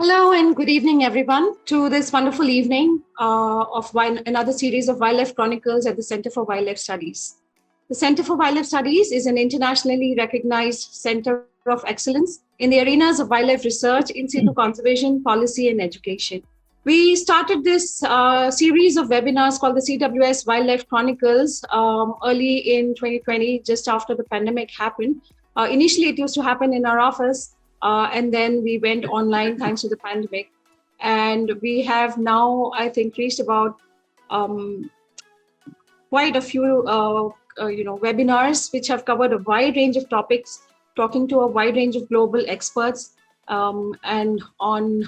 Hello and good evening, everyone, to this wonderful evening of another series of Wildlife Chronicles at the Center for Wildlife Studies. The Center for Wildlife Studies is an internationally recognized center of excellence in the arenas of wildlife research, in situ conservation, policy, and education. We started this series of webinars called the CWS Wildlife Chronicles early in 2020, just after the pandemic happened. Initially, it used to happen in our office. And then we went online thanks to the pandemic. And we have now, I think, reached about quite a few webinars which have covered a wide range of topics, talking to a wide range of global experts and on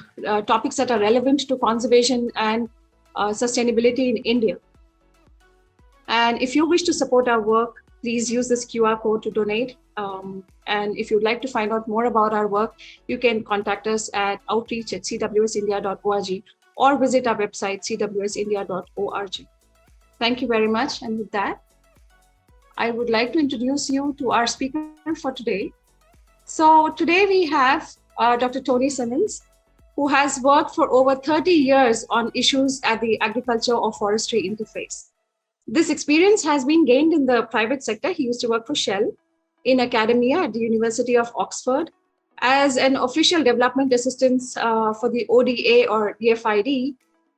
topics that are relevant to conservation and sustainability in India. And if you wish to support our work, please use this QR code to donate. And if you'd like to find out more about our work, you can contact us at outreach@cwsindia.org or visit our website, cwsindia.org. Thank you very much. And with that, I would like to introduce you to our speaker for today. So today we have Dr. Tony Simmons, who has worked for over 30 years on issues at the agriculture or forestry interface. This experience has been gained in the private sector. He used to work for Shell, in academia at the University of Oxford, as an official development assistant for the ODA or DFID,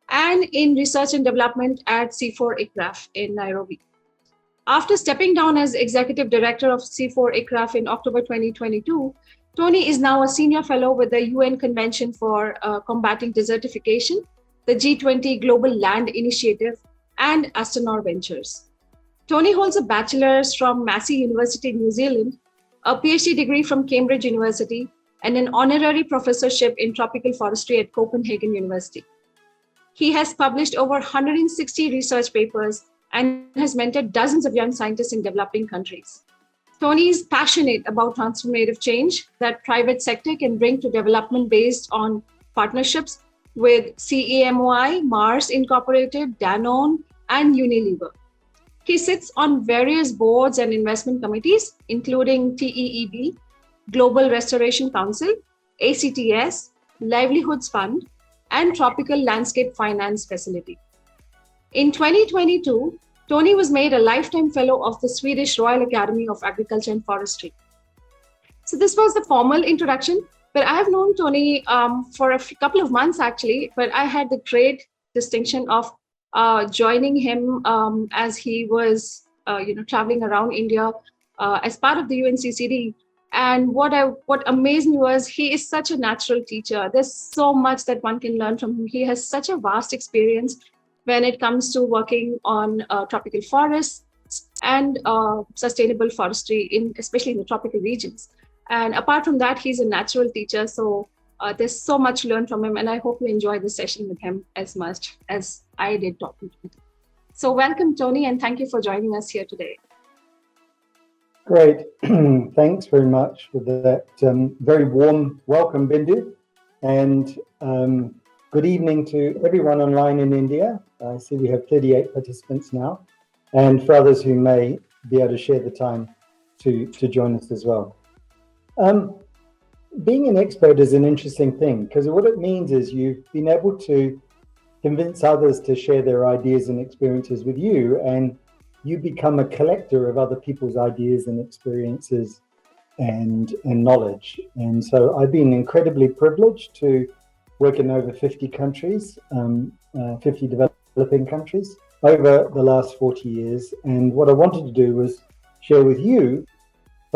and in research and development at CIFOR-ICRAF in Nairobi. After stepping down as executive director of CIFOR-ICRAF in October 2022, Tony is now a senior fellow with the UN Convention for Combating Desertification, the G20 Global Land Initiative, and Astronaut Ventures. Tony holds a bachelor's from Massey University, New Zealand, a PhD degree from Cambridge University, and an honorary professorship in tropical forestry at Copenhagen University. He has published over 160 research papers and has mentored dozens of young scientists in developing countries. Tony is passionate about transformative change that private sector can bring to development based on partnerships with CEMOI, Mars Incorporated, Danone, and Unilever. He sits on various boards and investment committees, including TEEB, Global Restoration Council, ACTS, Livelihoods Fund, and Tropical Landscape Finance Facility. In 2022, Tony was made a lifetime fellow of the Swedish Royal Academy of Agriculture and Forestry. So this was the formal introduction, but I have known Tony for a couple of months actually, but I had the great distinction of joining him as he was, traveling around India as part of the UNCCD. And what amazed me was he is such a natural teacher. There's so much that one can learn from him. He has such a vast experience when it comes to working on tropical forests and sustainable forestry, especially in the tropical regions. And apart from that, he's a natural teacher. So there's so much to learn from him, and I hope you enjoy this session with him as much as I did talking to him. So welcome, Tony, and thank you for joining us here today. Great. Thanks very much for that very warm welcome, Bindu. And good evening to everyone online in India. I see we have 38 participants now, and for others who may be able to share the time to join us as well. Being an expert is an interesting thing because what it means is you've been able to convince others to share their ideas and experiences with you, and you become a collector of other people's ideas and experiences and knowledge. And so I've been incredibly privileged to work in over 50 countries, 50 developing countries over the last 40 years. And what I wanted to do was share with you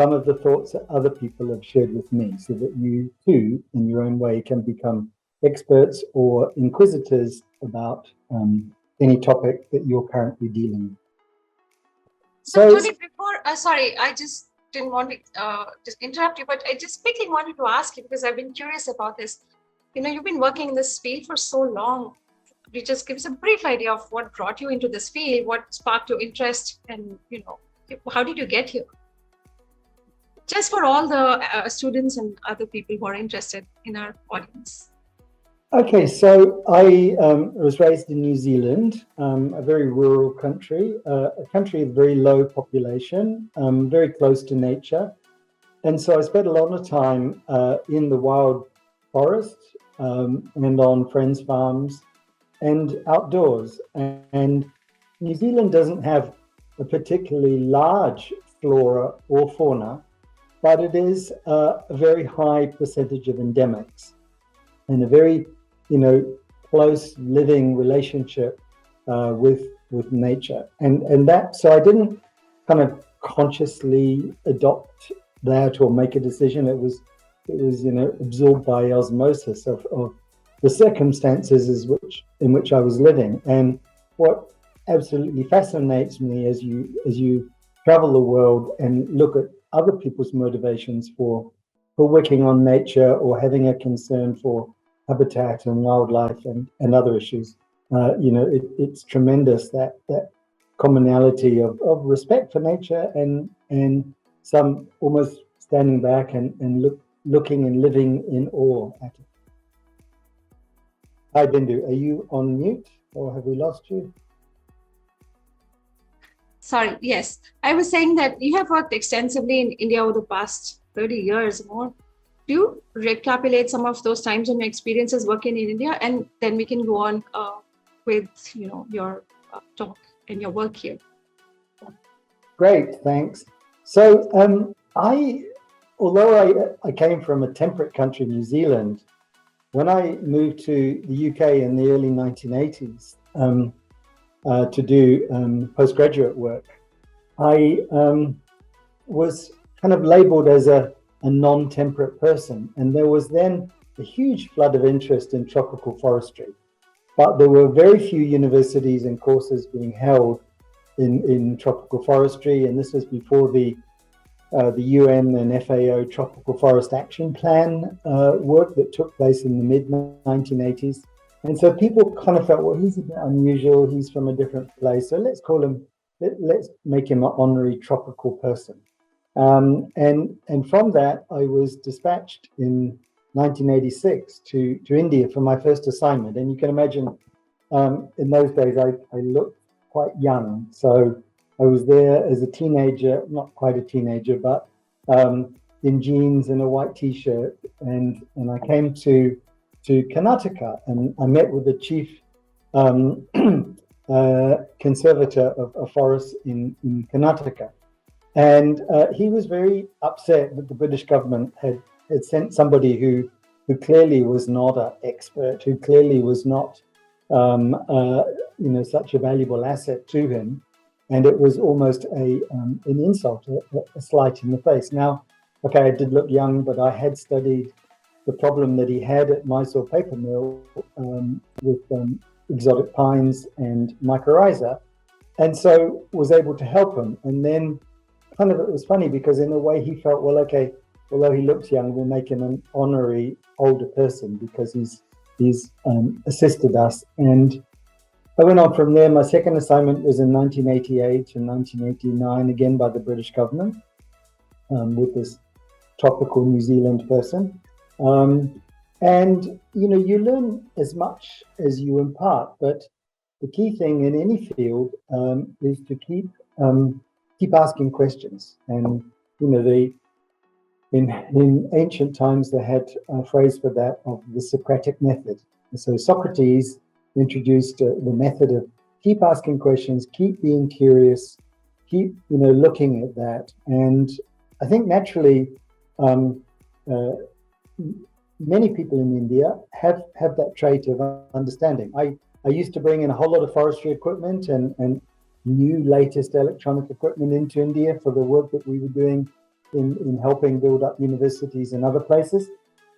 some of the thoughts that other people have shared with me so that you too, in your own way, can become experts or inquisitors about any topic that you're currently dealing with. So Tony, before, sorry, I just didn't want to just interrupt you, but I just quickly wanted to ask you because I've been curious about this. You've been working in this field for so long. Could you just give us a brief idea of what brought you into this field, what sparked your interest, and how did you get here? Just for all the students and other people who are interested in our audience. Okay, so I was raised in New Zealand, a very rural country, a country with very low population, very close to nature. And so I spent a lot of time in the wild forest and on friends' farms and outdoors. And New Zealand doesn't have a particularly large flora or fauna, but it is a very high percentage of endemics and a very, close living relationship with nature. And that, so I didn't kind of consciously adopt that or make a decision. It was absorbed by osmosis of the circumstances in which I was living. And what absolutely fascinates me as you travel the world and look at other people's motivations for working on nature or having a concern for habitat and wildlife and other issues, it's tremendous that commonality of respect for nature and some almost standing back and looking and living in awe at it. Hi, Bindu, are you on mute or have we lost you? Sorry, yes. I was saying that you have worked extensively in India over the past 30 years or more. Do you recapitulate some of those times and your experiences working in India? And then we can go on with your talk and your work here. Great, thanks. So although I came from a temperate country, New Zealand, when I moved to the UK in the early 1980s to do postgraduate work, I was kind of labeled as a non-temperate person. And there was then a huge flood of interest in tropical forestry. But there were very few universities and courses being held in tropical forestry. And this was before the UN and FAO Tropical Forest Action Plan work that took place in the mid-1980s. And so people kind of felt, well, he's a bit unusual. He's from a different place. So let's make him an honorary tropical person. And from that, I was dispatched in 1986 to India for my first assignment. And you can imagine in those days, I looked quite young. So I was there as a teenager, not quite a teenager, but in jeans and a white T-shirt. And I came to Karnataka and I met with the chief conservator of forests in Karnataka. And he was very upset that the British government had sent somebody who clearly was not an expert, who clearly was not such a valuable asset to him. And it was almost an insult, a slight in the face. Now, okay, I did look young, but I had studied the problem that he had at Mysore paper mill with exotic pines and mycorrhiza, and so was able to help him. And then kind of it was funny because in a way he felt, well, okay, although he looks young, we'll make him an honorary older person because he's assisted us. And I went on from there. My second assignment was in 1988 and 1989, again by the British government, with this tropical New Zealand person. And you learn as much as you impart, but the key thing in any field is to keep asking questions. And in ancient times they had a phrase for that of the Socratic method. And so Socrates introduced the method of keep asking questions, keep being curious, keep looking at that. And I think naturally many people in India have that trait of understanding. I used to bring in a whole lot of forestry equipment and new latest electronic equipment into India for the work that we were doing in helping build up universities and other places.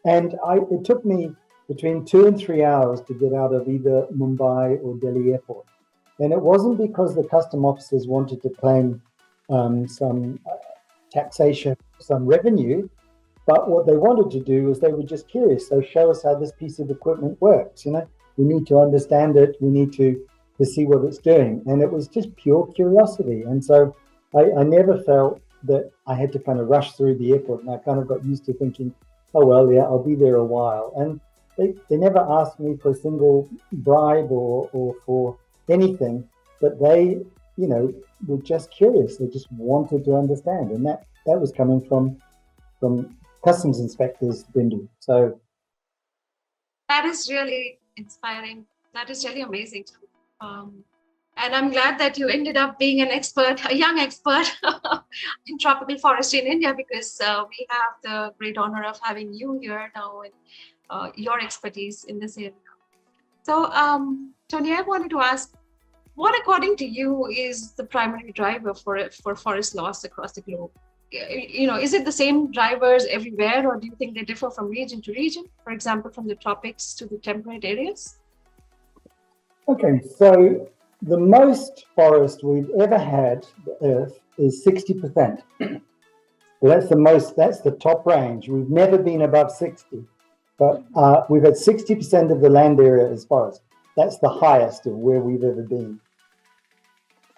And it took me between 2 and 3 hours to get out of either Mumbai or Delhi airport. And it wasn't because the custom officers wanted to claim some taxation, some revenue, but what they wanted to do was they were just curious. So show us how this piece of equipment works. We need to understand it. We need to see what it's doing. And it was just pure curiosity. And so I never felt that I had to kind of rush through the airport. And I kind of got used to thinking, oh, well, yeah, I'll be there a while. And they never asked me for a single bribe or for anything, but they, were just curious. They just wanted to understand. And that was coming from customs inspectors, Bindu. So That is really inspiring. That is really amazing. And I'm glad that you ended up being an expert, a young expert in tropical forestry in India, because we have the great honor of having you here now and your expertise in this area. So, Tony, I wanted to ask, what, according to you, is the primary driver for forest loss across the globe? Is it the same drivers everywhere, or do you think they differ from region to region? For example, from the tropics to the temperate areas? Okay, so the most forest we've ever had, the Earth, is 60%. That's the most, that's the top range. We've never been above 60, but we've had 60% of the land area as forest. That's the highest of where we've ever been.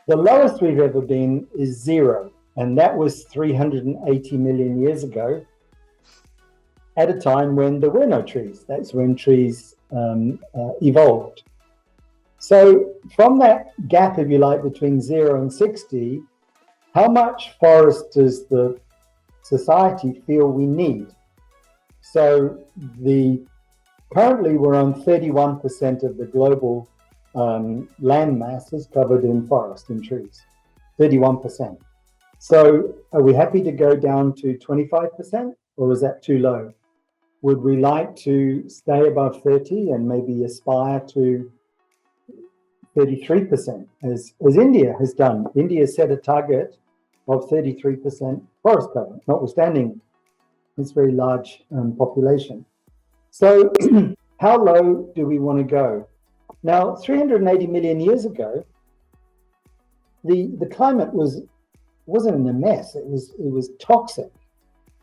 The lowest we've ever been is 0, and that was 380 million years ago, at a time when there were no trees. That's when trees evolved. So from that gap, if you like, between 0 and 60, how much forest does the society feel we need? So currently we're on 31% of the global land mass is covered in forest and trees, 31%. So are we happy to go down to 25%, or is that too low? Would we like to stay above 30 and maybe aspire to 33%, as India has done? India set a target of 33% forest cover, notwithstanding its very large population. So how low do we want to go? Now, 380 million years ago, the climate wasn't in a mess. It was toxic.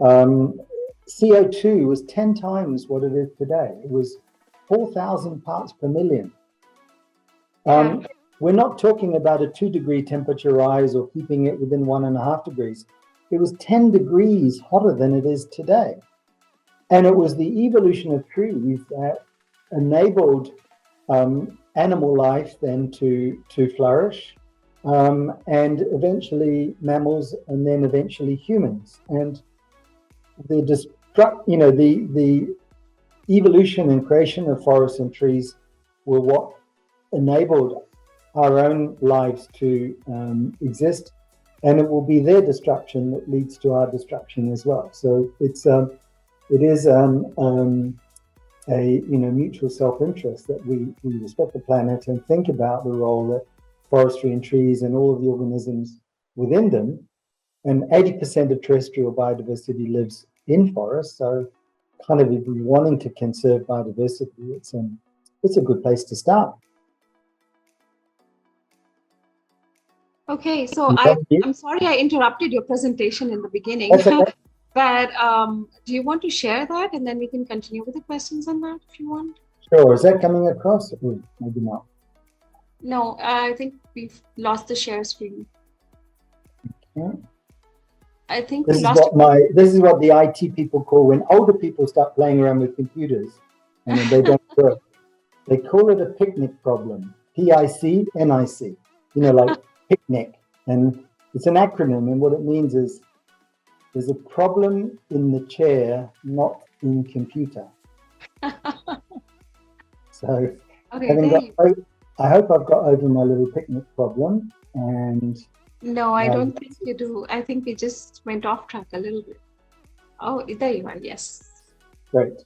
CO2 was 10 times what it is today. It was 4,000 parts per million. We're not talking about a 2-degree temperature rise or keeping it within 1.5 degrees. It was 10 degrees hotter than it is today. And it was the evolution of trees that enabled animal life then to flourish, and eventually mammals, and then eventually humans. And the evolution and creation of forests and trees were what enabled our own lives to exist, and it will be their destruction that leads to our destruction as well. So it is a mutual self-interest that we respect the planet and think about the role that forestry and trees and all of the organisms within them, and 80% of terrestrial biodiversity lives in forests. So kind of, if we're wanting to conserve biodiversity, it's a good place to start. Okay, so I'm sorry I interrupted your presentation in the beginning. That's okay. But do you want to share that, and then we can continue with the questions on that if you want? Sure. Is that coming across? Ooh, maybe not. No, I think we've lost the share screen. Okay. I think this is what the IT people call when older people start playing around with computers and then they don't work. They call it a picnic problem. PICNIC. Like picnic, and it's an acronym, and what it means is there's a problem in the chair, not in computer. So okay, I hope I've got over my little picnic problem. And no, I don't think you do. I think we just went off track a little bit. Oh, there you are. Yes. Great.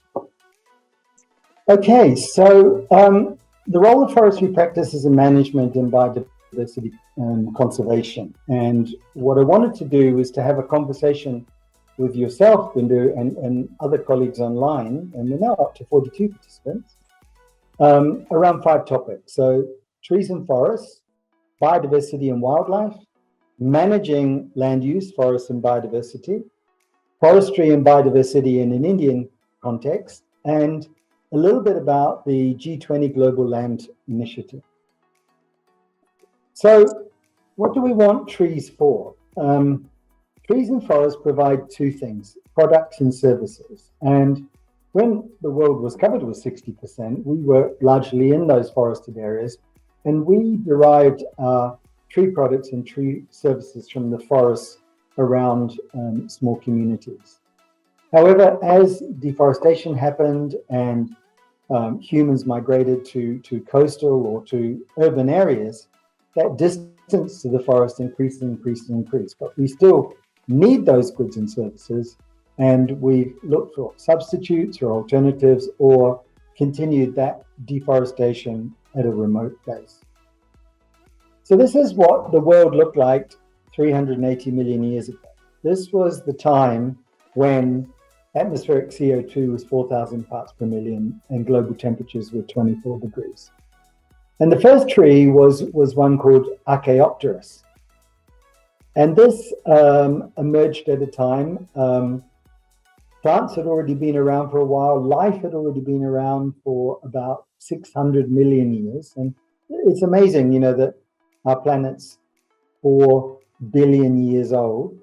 Okay, so the role of forestry practices in management and biodiversity conservation. And what I wanted to do was to have a conversation with yourself, Bindu, and other colleagues online, and we're now up to 42 participants, around 5 topics. So trees and forests, biodiversity and wildlife, managing land use, forests and biodiversity, forestry and biodiversity in an Indian context, and a little bit about the G20 Global Land Initiative. So what do we want trees for? Trees and forests provide 2 things, products and services. And when the world was covered with 60%, we were largely in those forested areas, and we derived our tree products and tree services from the forests around small communities. However, as deforestation happened and humans migrated to coastal or to urban areas, that distance to the forest increased and increased and increased. But we still need those goods and services, and we've looked for substitutes or alternatives or continued that deforestation at a remote place. So this is what the world looked like 380 million years ago. This was the time when atmospheric CO2 was 4,000 parts per million and global temperatures were 24 degrees. And the first tree was one called Archaeopteris. And this emerged at a time, plants had already been around for a while, life had already been around for about 600 million years. And it's amazing, you know, that our planet's 4 billion years old,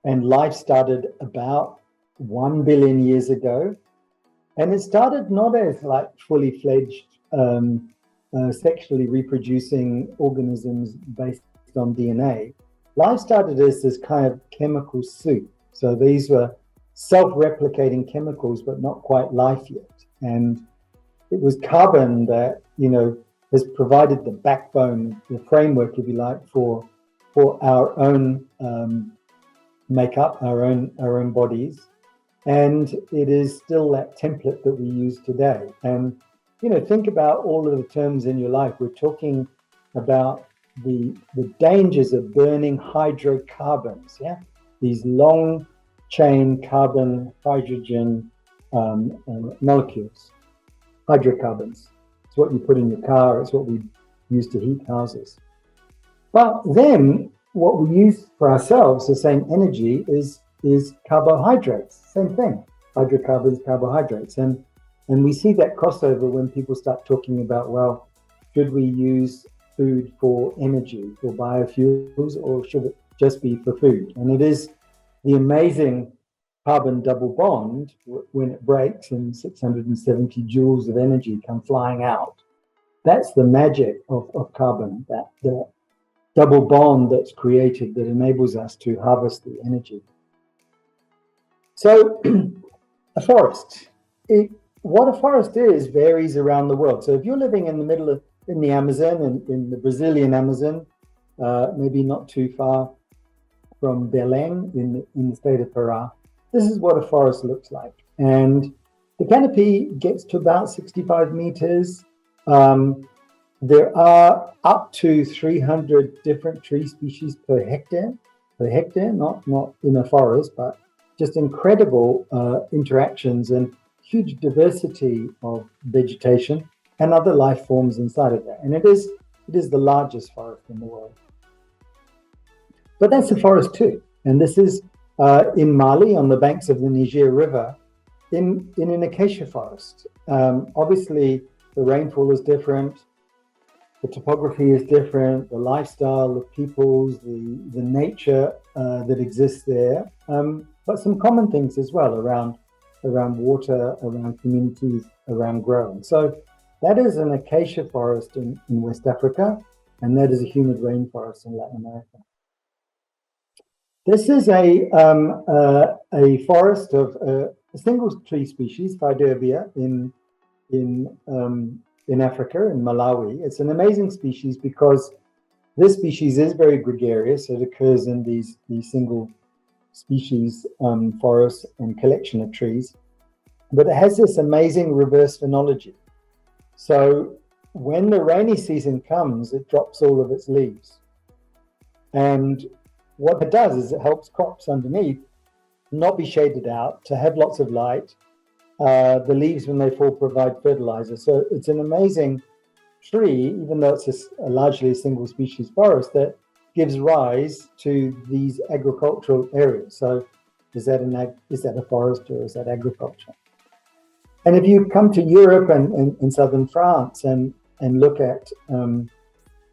and life started about 1 billion years ago. And it started not as like fully fledged sexually reproducing organisms based on DNA. Life started as this kind of chemical soup. So these were self-replicating chemicals, but not quite life yet. And it was carbon that, you know, has provided the backbone, the framework, if you like, for our own makeup, our own bodies. And it is still that template that we use today. And, you know, think about all of the terms in your life. We're talking about the dangers of burning hydrocarbons, yeah? These long chain carbon hydrogen molecules, hydrocarbons. It's what you put in your car, it's what we use to heat houses. But then what we use for ourselves, the same energy, is carbohydrates, same thing, hydrocarbons, carbohydrates. And we see that crossover when people start talking about, well, should we use food for energy, for biofuels, or should it just be for food? And it is the amazing carbon double bond, when it breaks and 670 joules of energy come flying out. That's the magic of carbon, that the double bond that's created that enables us to harvest the energy. So a forest, what a forest is varies around the world. So if you're living in the middle of, in the Amazon, in the Brazilian Amazon, maybe not too far from Belém in the state of Pará, this is what a forest looks like. And the canopy gets to about 65 meters. There are up to 300 different tree species per hectare, not in a forest, but just incredible interactions and huge diversity of vegetation and other life forms inside of that. And it is the largest forest in the world. But that's a forest too. And this is in Mali, on the banks of the Niger River, in an acacia forest. Obviously, the rainfall is different, the topography is different, the lifestyle of peoples, the nature that exists there, but some common things as well around water, around communities, around growing. So that is an acacia forest in West Africa, and that is a humid rainforest in Latin America. This is a forest of a single tree species, Fiderbia, in Africa, in Malawi. It's an amazing species because this species is very gregarious. It occurs in these single species forests and collection of trees, but it has this amazing reverse phenology. So when the rainy season comes, it drops all of its leaves. And what it does is it helps crops underneath not be shaded out, to have lots of light. The leaves, when they fall, provide fertilizer. So it's an amazing tree, even though it's a largely single species forest, that gives rise to these agricultural areas. So is that a forest or is that agriculture? And if you come to Europe and southern France and look at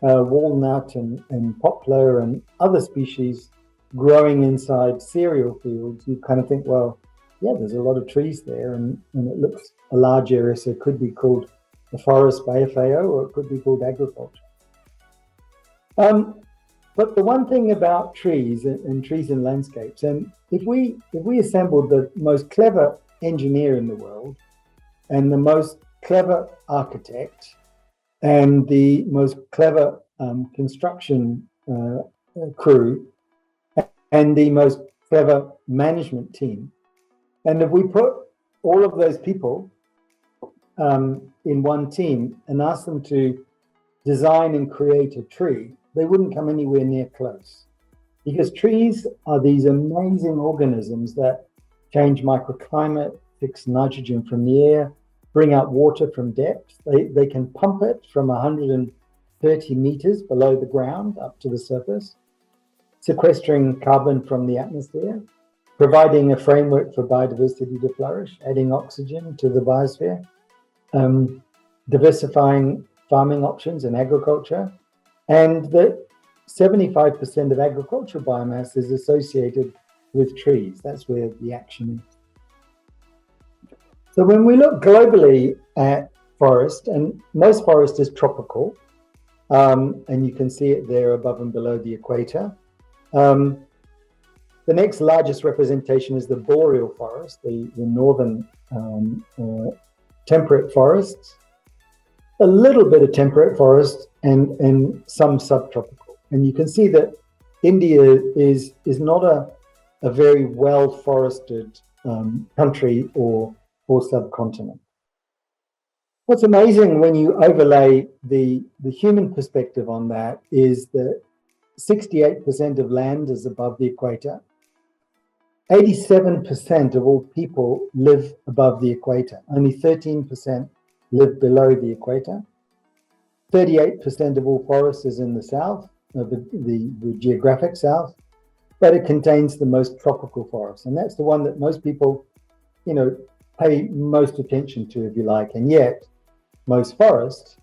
walnut and poplar and other species growing inside cereal fields, you kind of think, well, yeah, there's a lot of trees there, and it looks a large area, so it could be called a forest by FAO, or it could be called agriculture. But the one thing about trees and trees and landscapes, and if we assembled the most clever engineer in the world and the most clever architect and the most clever construction crew and the most clever management team. And if we put all of those people in one team and ask them to design and create a tree, they wouldn't come anywhere near close. Because trees are these amazing organisms that change microclimate, fix nitrogen from the air, bring out water from depth. They can pump it from 130 meters below the ground up to the surface, sequestering carbon from the atmosphere, providing a framework for biodiversity to flourish, adding oxygen to the biosphere, diversifying farming options in agriculture, and the 75% of agricultural biomass is associated with trees. That's where the action is. So when we look globally at forest, and most forest is tropical, and you can see it there above and below the equator. The next largest representation is the boreal forest, the northern temperate forests, a little bit of temperate forest, and some subtropical. And you can see that India is not a very well forested country or subcontinent. What's amazing when you overlay the human perspective on that is that 68% of land is above the equator. 87% of all people live above the equator. Only 13% live below the equator. 38% of all forests is in the south, the geographic south, but it contains the most tropical forest. And that's the one that most people, pay most attention to, if you like. And yet, most forest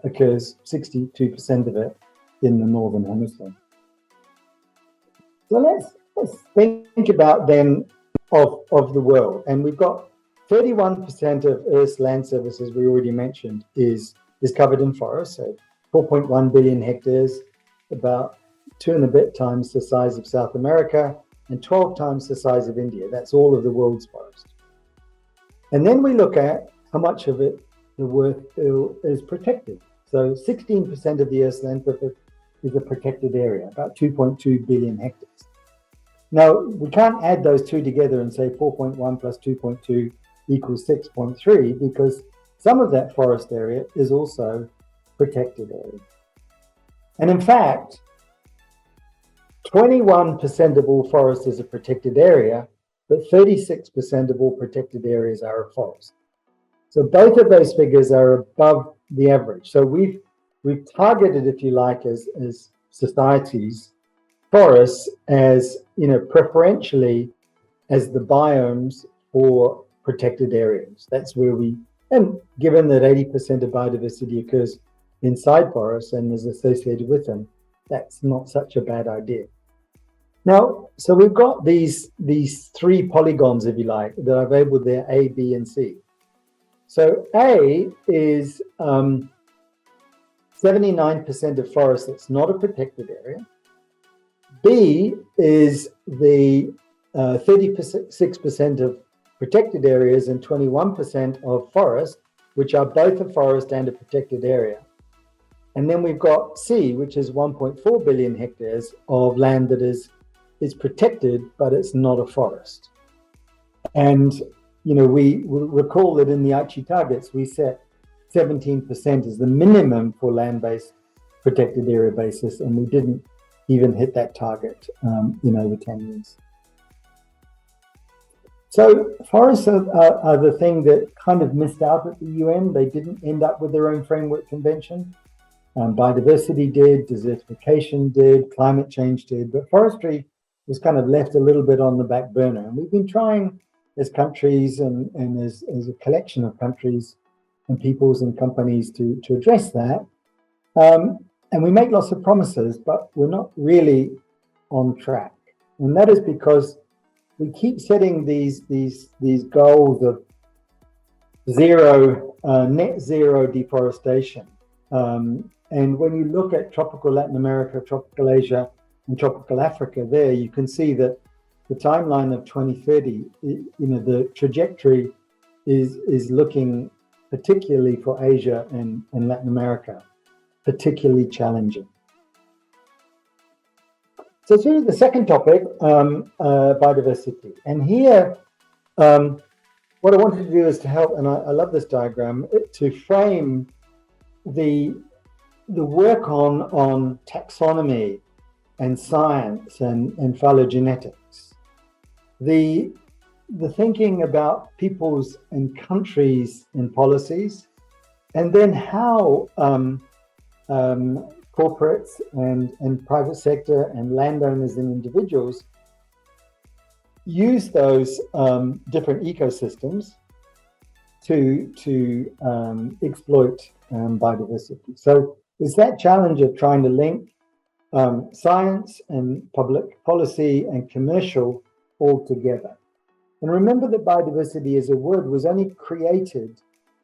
occurs 62% of it in the northern hemisphere. So let's think about then of the world. And we've got 31% of Earth's land surfaces, we already mentioned, is covered in forests. So 4.1 billion hectares, about 2 and a bit times the size of South America, and 12 times the size of India. That's all of the world's forest. And then we look at how much of it is protected. So 16% of the Earth's land surface is a protected area, about 2.2 billion hectares. Now, we can't add those two together and say 4.1 plus 2.2 equals 6.3, because some of that forest area is also protected area. And in fact, 21% of all forest is a protected area, but 36% of all protected areas are a forest. So both of those figures are above the average. So we've targeted, if you like, as societies, forests as, preferentially as the biomes for protected areas. That's where and given that 80% of biodiversity occurs inside forests and is associated with them, that's not such a bad idea. Now, so we've got these three polygons, if you like, that I've labeled there, A, B, and C. So A is 79% of forest that's not a protected area. B is the 36% of protected areas and 21% of forest, which are both a forest and a protected area. And then we've got C, which is 1.4 billion hectares of land that is protected, but it's not a forest. And, we recall that in the Aichi targets, we set 17% as the minimum for land-based protected area basis, and we didn't even hit that target in over 10 years. So forests are the thing that kind of missed out at the UN. They didn't end up with their own framework convention. Biodiversity did, desertification did, climate change did, but forestry was kind of left a little bit on the back burner. And we've been trying as countries and as a collection of countries and peoples and companies to address that. And we make lots of promises, but we're not really on track. And that is because we keep setting these goals of net zero deforestation. And when you look at tropical Latin America, tropical Asia, and tropical Africa there, you can see that the timeline of 2030, the trajectory is looking particularly for Asia and Latin America, particularly challenging. So to the second topic, biodiversity. And here, what I wanted to do is to help, and I love this diagram, to frame the work on taxonomy and science and phylogenetics, the thinking about peoples and countries and policies, and then how corporates and private sector and landowners and individuals use those different ecosystems to exploit biodiversity. So it's that challenge of trying to link science and public policy and commercial all together. And remember that biodiversity as a word was only created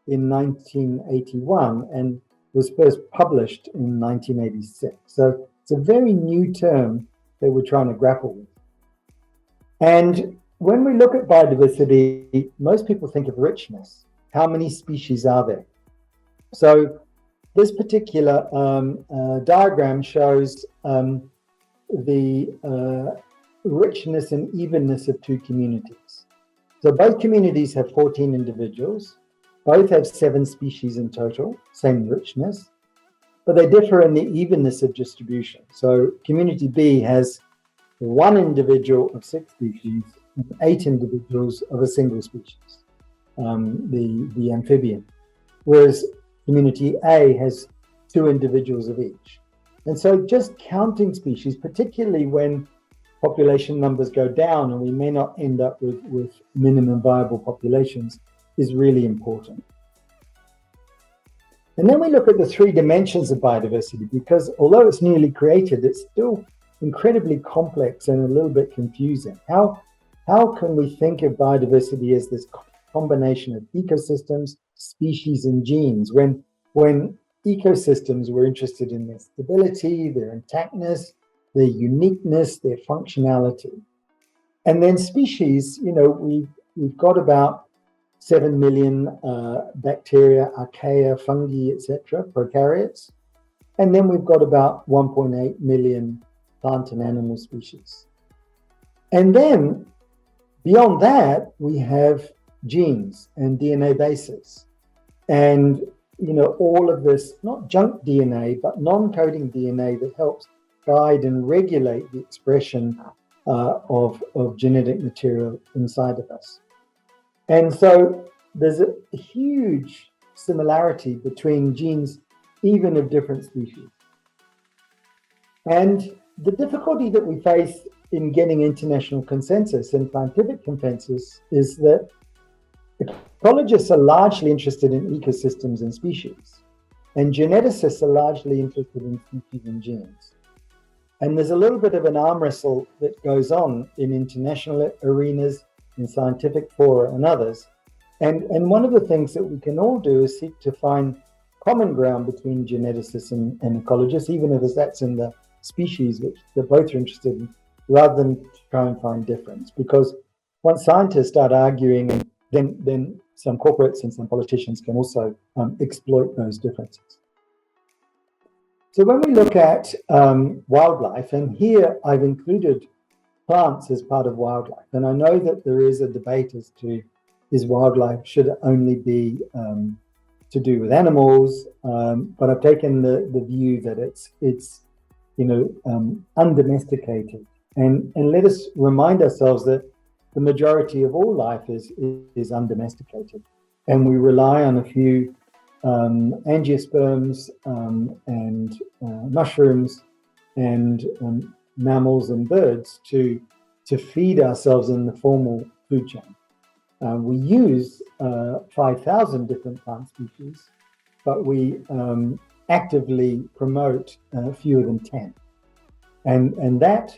in 1981 and was first published in 1986. So it's a very new term that we're trying to grapple with. And when we look at biodiversity, most people think of richness. How many species are there? So this particular diagram shows the richness and evenness of two communities. So both communities have 14 individuals. Both have 7 species in total, same richness, but they differ in the evenness of distribution. So community B has 1 individual of 6 species and 8 individuals of a single species, the amphibian, whereas community A has 2 individuals of each. And so just counting species, particularly when population numbers go down and we may not end up with minimum viable populations, is really important. And then we look at the 3 dimensions of biodiversity, because although it's newly created, it's still incredibly complex and a little bit confusing. How can we think of biodiversity as this combination of ecosystems, species, and genes, when ecosystems were interested in their stability, their intactness, their uniqueness, their functionality? And then species, we've got about 7 million bacteria, archaea, fungi, etc., prokaryotes. And then we've got about 1.8 million plant and animal species. And then beyond that, we have genes and DNA bases. And, all of this, not junk DNA, but non-coding DNA that helps guide and regulate the expression of genetic material inside of us. And so there's a huge similarity between genes, even of different species. And the difficulty that we face in getting international consensus and scientific consensus is that ecologists are largely interested in ecosystems and species, and geneticists are largely interested in species and genes. And there's a little bit of an arm wrestle that goes on in international arenas, in scientific fora and others. And one of the things that we can all do is seek to find common ground between geneticists and ecologists, even if that's in the species which they're both interested in, rather than try and find difference. Because once scientists start arguing, then some corporates and some politicians can also exploit those differences. So when we look at wildlife, and here I've included plants as part of wildlife, and I know that there is a debate as to should it only be to do with animals, but I've taken the view that it's undomesticated, and let us remind ourselves that the majority of all life is undomesticated, and we rely on a few angiosperms and mushrooms and mammals and birds to feed ourselves in the formal food chain. We use 5,000 different plant species, but we actively promote fewer than 10. And that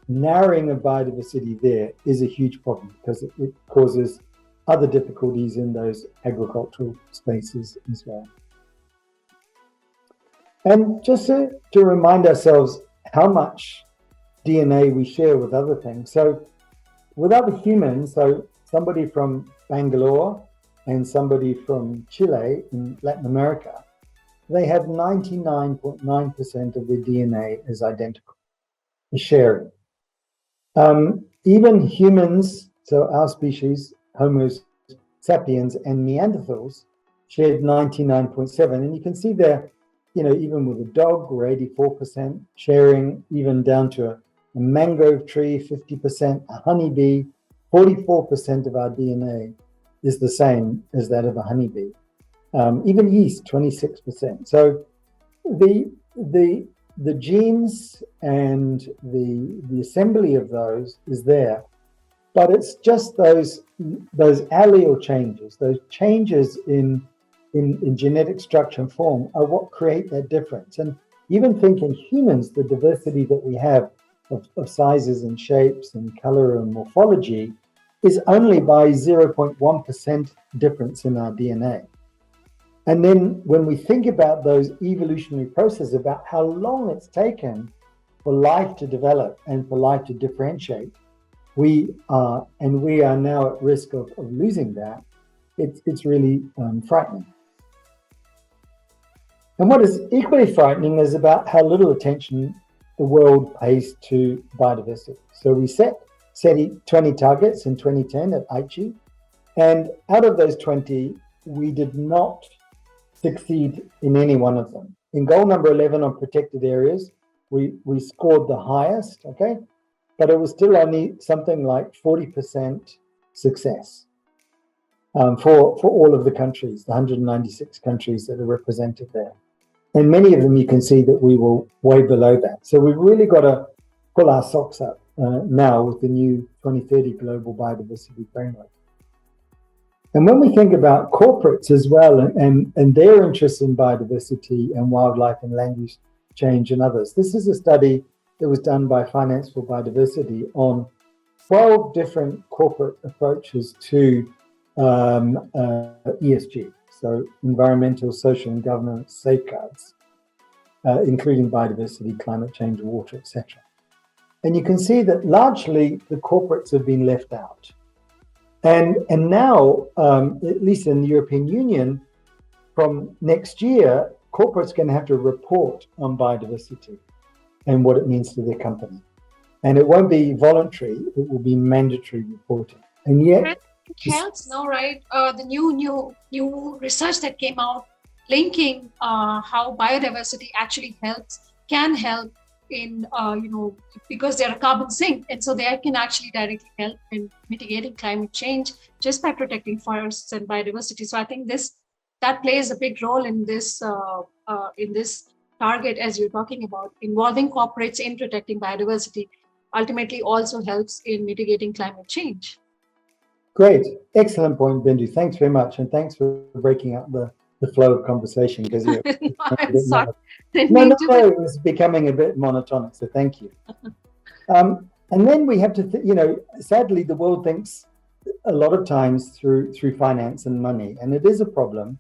narrowing of biodiversity there is a huge problem, because it causes other difficulties in those agricultural spaces as well. And just to remind ourselves how much DNA we share with other things. So with other humans, so somebody from Bangalore and somebody from Chile in Latin America, they have 99.9% of their DNA is identical, is sharing. Even humans, so our species, Homo sapiens and Neanderthals, shared 99.7. And you can see there, even with a dog, we're 84% sharing, even down to a mangrove tree, 50%, a honeybee, 44% of our DNA is the same as that of a honeybee. Even yeast, 26%. So the genes and the assembly of those is there, but it's just those allele changes, those changes in genetic structure and form are what create that difference. And even think in humans, the diversity that we have of sizes and shapes and color and morphology is only by 0.1% difference in our DNA. And then when we think about those evolutionary processes, about how long it's taken for life to develop and for life to differentiate, we are now at risk of losing that. It's really frightening. And what is equally frightening is about how little attention the world pays to biodiversity. So we set 20 targets in 2010 at Aichi, and out of those 20, we did not succeed in any one of them. In goal number 11 on protected areas, we scored the highest, okay? But it was still only something like 40% success for all of the countries, the 196 countries that are represented there. And many of them you can see that we were way below that. So we've really got to pull our socks up now with the new 2030 Global Biodiversity Framework. And when we think about corporates as well and their interest in biodiversity and wildlife and land use change and others, this is a study that was done by Finance for Biodiversity on 12 different corporate approaches to ESG, so environmental, social, and governance safeguards, including biodiversity, climate change, water, etc. And you can see that largely the corporates have been left out. And now, at least in the European Union, from next year, corporates are going to have to report on biodiversity and what it means to their company. And it won't be voluntary, it will be mandatory reporting. And yet it helps now, right? The new research that came out linking how biodiversity actually can help in because they're a carbon sink, and so they can actually directly help in mitigating climate change just by protecting forests and biodiversity. So I think that plays a big role in this target, as you're talking about. Involving corporates in protecting biodiversity ultimately also helps in mitigating climate change. Great, excellent point, Bindu. Thanks very much, and thanks for breaking up the flow of conversation, because it was becoming a bit monotonic, so thank you. And then we have to sadly the world thinks a lot of times through finance and money, and it is a problem.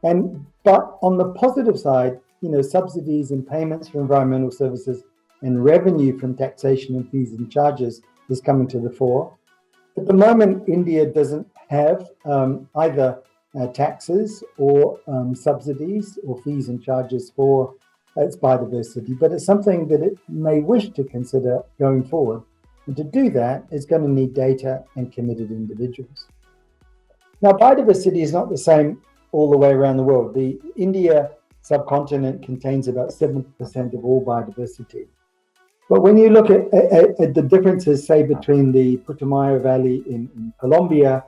But on the positive side, subsidies and payments for environmental services and revenue from taxation and fees and charges is coming to the fore. At the moment, India doesn't have either taxes or subsidies or fees and charges for its biodiversity, but it's something that it may wish to consider going forward. And to do that, it's going to need data and committed individuals. Now, biodiversity is not the same all the way around the world. The India subcontinent contains about 70% of all biodiversity. But when you look at the differences, say, between the Putumayo Valley in Colombia,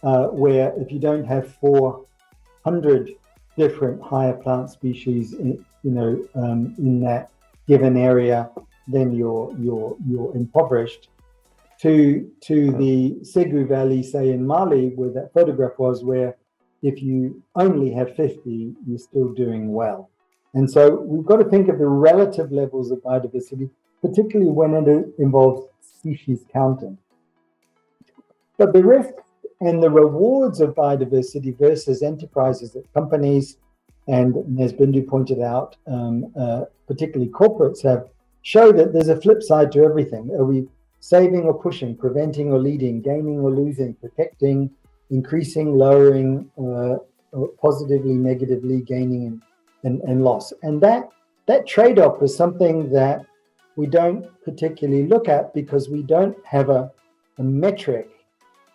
where if you don't have 400 different higher plant species in that given area, then you're impoverished. To the Segu Valley, say in Mali, where that photograph was, where if you only have 50, you're still doing well. And so we've got to think of the relative levels of biodiversity, particularly when it involves species counting. But the risks and the rewards of biodiversity versus enterprises that companies, and as Bindu pointed out, particularly corporates have, show that there's a flip side to everything. Are we saving or pushing, preventing or leading, gaining or losing, protecting, increasing, lowering, or positively, negatively, gaining and loss. And that trade-off is something that we don't particularly look at because we don't have a metric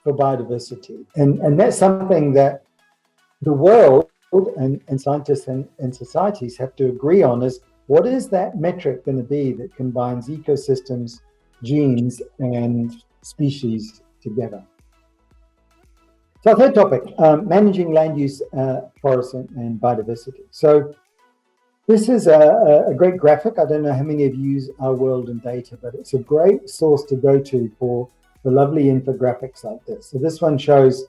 for biodiversity. And that's something that the world and scientists and societies have to agree on, is what is that metric going to be that combines ecosystems, genes, and species together. So our third topic, managing land use, forests and biodiversity. So this is a great graphic. I don't know how many of you use Our World in Data, but it's a great source to go to for the lovely infographics like this. So this one shows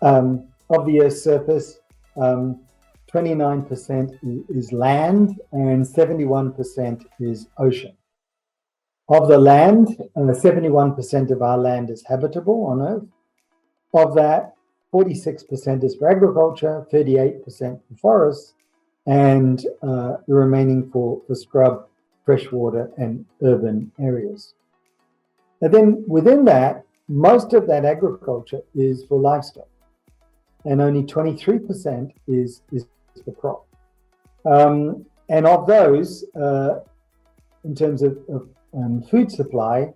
of the Earth's surface, 29% is land and 71% is ocean. Of the land, 71% of our land is habitable on Earth. Of that, 46% is for agriculture, 38% for forests, and the remaining for scrub, freshwater, and urban areas. And then within that, most of that agriculture is for livestock, and only 23% is for crop. And of those, in terms of food supply,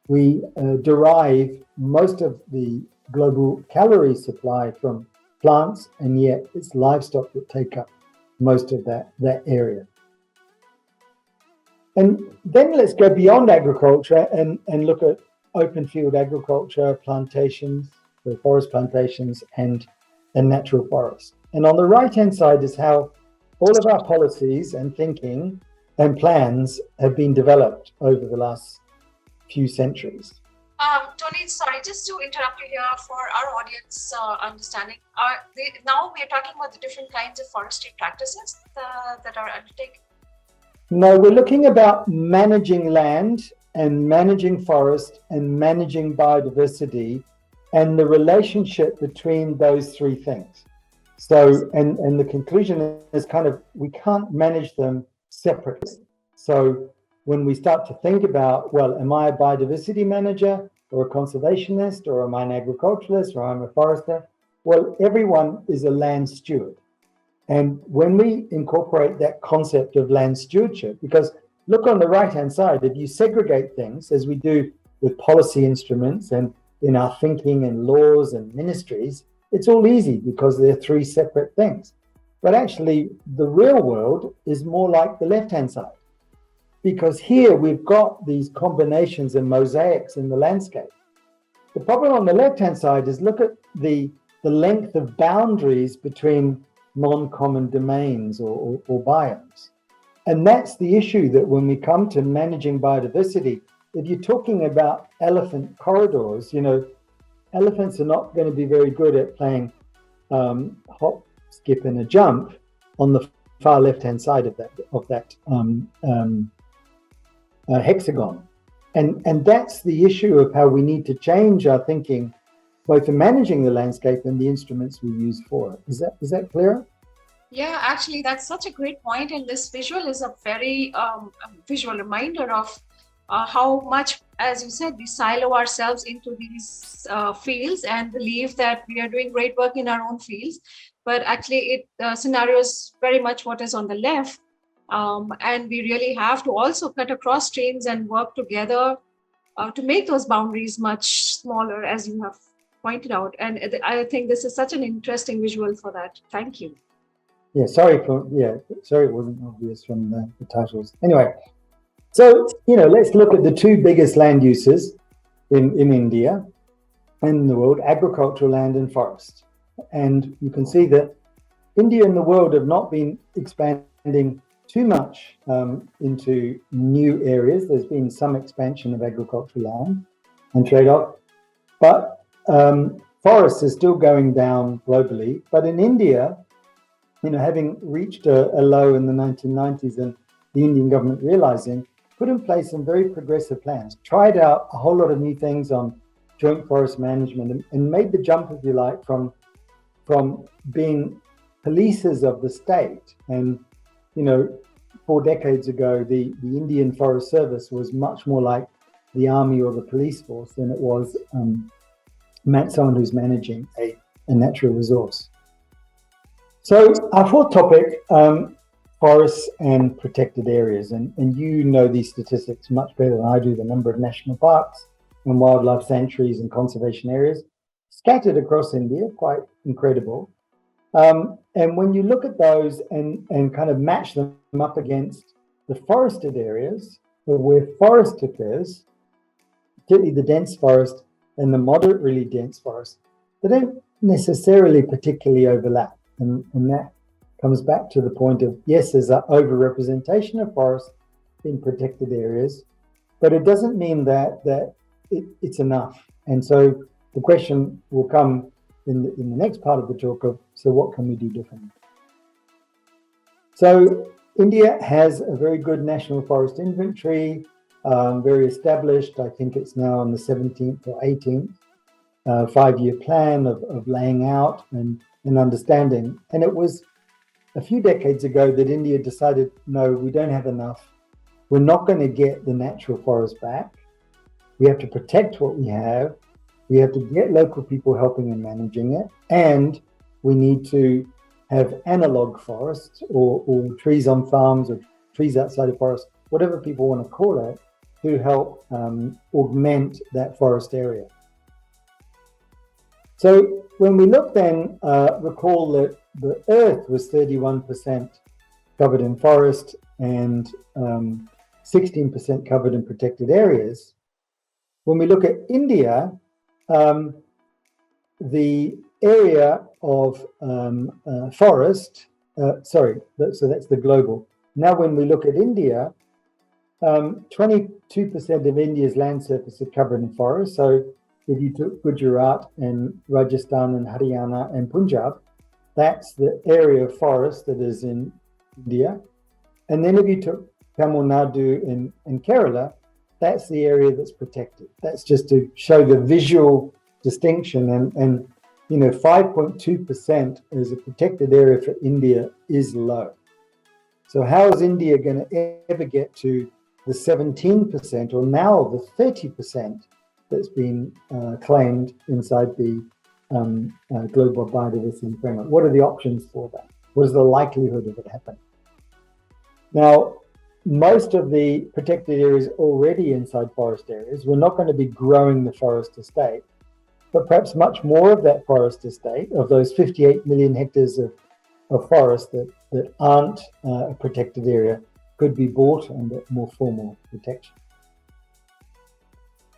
we derive most of the global calorie supply from plants, and yet it's livestock that take up most of that area. And then let's go beyond agriculture and look at open field agriculture, plantations, the forest plantations, and natural forests. And on the right-hand side is how all of our policies and thinking and plans have been developed over the last few centuries. Tony, sorry, just to interrupt you here for our audience understanding. Now we are talking about the different kinds of forestry practices that are undertaken. No, we're looking about managing land and managing forest and managing biodiversity and the relationship between those three things. So, and the conclusion is kind of, we can't manage them separately. So when we start to think about, well, am I a biodiversity manager or a conservationist, or am I an agriculturalist, or I'm a forester? Well, everyone is a land steward. And when we incorporate that concept of land stewardship, because look on the right-hand side, if you segregate things, as we do with policy instruments and in our thinking and laws and ministries, it's all easy because they're three separate things. But actually, the real world is more like the left-hand side, because here we've got these combinations and mosaics in the landscape. The problem on the left-hand side is look at the length of boundaries between non-common domains or biomes. And that's the issue, that when we come to managing biodiversity, if you're talking about elephant corridors, you know, elephants are not going to be very good at playing hop, skip, and a jump on the far left-hand side of that hexagon. And that's the issue of how we need to change our thinking, both in managing the landscape and the instruments we use for it. Is that clear? Yeah, actually, that's such a great point. And this visual is a very visual reminder of how much, as you said, we silo ourselves into these fields and believe that we are doing great work in our own fields. But actually, scenario is very much what is on the left. And we really have to also cut across streams and work together to make those boundaries much smaller, as you have pointed out. And I think this is such an interesting visual for that. Thank you. Yeah, sorry it wasn't obvious from the titles. Anyway, so, you know, let's look at the two biggest land uses in India and in the world, agricultural land and forest. And you can see that India and the world have not been expanding too much into new areas. There's been some expansion of agricultural land and trade-off, but forests are still going down globally. But in India, you know, having reached a low in the 1990s and the Indian government realizing, put in place some very progressive plans, tried out a whole lot of new things on joint forest management and made the jump, if you like, from being policers of the state. And, you know, 4 decades ago, the Indian Forest Service was much more like the army or the police force than it was someone who's managing a natural resource. So our fourth topic, forests and protected areas. And you know these statistics much better than I do, the number of national parks and wildlife sanctuaries and conservation areas scattered across India, quite incredible. And when you look at those and kind of match them up against the forested areas, where forest occurs, particularly the dense forest and the moderately dense forest, they don't necessarily particularly overlap. And that comes back to the point of, yes, there's an overrepresentation of forests in protected areas, but it doesn't mean that it's enough. And so the question will come in the next part of the talk of, so what can we do differently? So India has a very good national forest inventory, very established. I think it's now on the 17th or 18th 5-year plan of laying out and understanding. And it was a few decades ago that India decided, no, we don't have enough. We're not going to get the natural forest back. We have to protect what we have. We have to get local people helping and managing it. And we need to have analog forests or trees on farms or trees outside of forests, whatever people want to call it, to help augment that forest area. So when we look then, recall that the Earth was 31% covered in forest and 16% covered in protected areas. When we look at India, the area of forest, so that's the global. Now, when we look at India, 22% of India's land surface is covered in forest. So if you took Gujarat and Rajasthan and Haryana and Punjab, that's the area of forest that is in India. And then if you took Tamil Nadu and Kerala, that's the area that's protected. That's just to show the visual distinction. And 5.2% as a protected area for India is low. So how is India going to ever get to the 17% or now the 30% that's been claimed inside the global biodiversity framework? What are the options for that? What is the likelihood of it happening? Now, most of the protected areas already inside forest areas, we're not going to be growing the forest estate, but perhaps much more of that forest estate, of those 58 million hectares of forest that aren't a protected area, could be bought under more formal protection.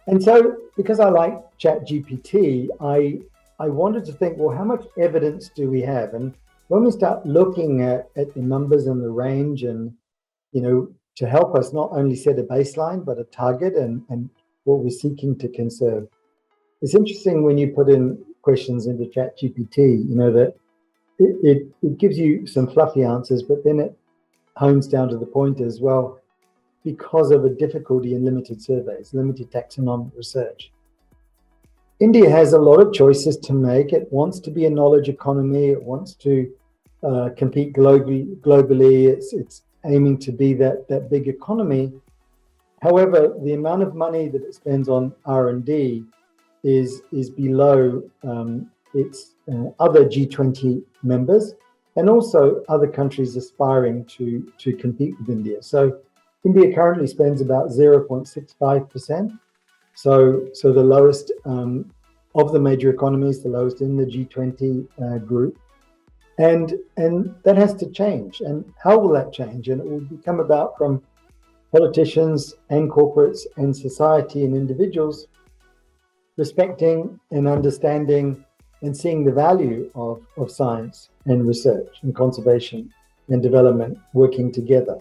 And so, because I like ChatGPT, I wanted to think, well, how much evidence do we have? And when we start looking at the numbers and the range and, to help us not only set a baseline, but a target and what we're seeking to conserve. It's interesting when you put in questions into ChatGPT, that it gives you some fluffy answers, but then it hones down to the point as well, because of a difficulty in limited surveys, limited taxonomic research. India has a lot of choices to make. It wants to be a knowledge economy. It wants to compete globally. It's aiming to be that big economy. However, the amount of money that it spends on R&D is below its other G20 members and also other countries aspiring to compete with India. So India currently spends about 0.65%. So the lowest of the major economies, the lowest in the G20 group. And that has to change. And how will that change? And it will come about from politicians and corporates and society and individuals respecting and understanding and seeing the value of science and research and conservation and development working together.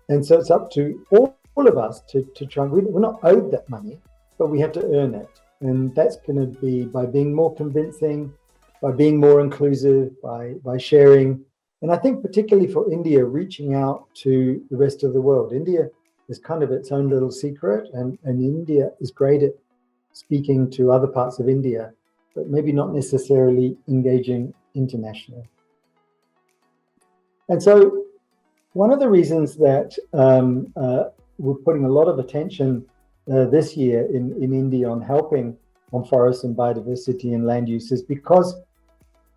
And so it's up to all of us to try. We're not owed that money, but we have to earn it. And that's going to be by being more convincing, by being more inclusive, by sharing. And I think particularly for India, reaching out to the rest of the world. India is kind of its own little secret, and India is great at speaking to other parts of India, but maybe not necessarily engaging internationally. And so one of the reasons that we're putting a lot of attention this year in India on helping on forests and biodiversity and land use is because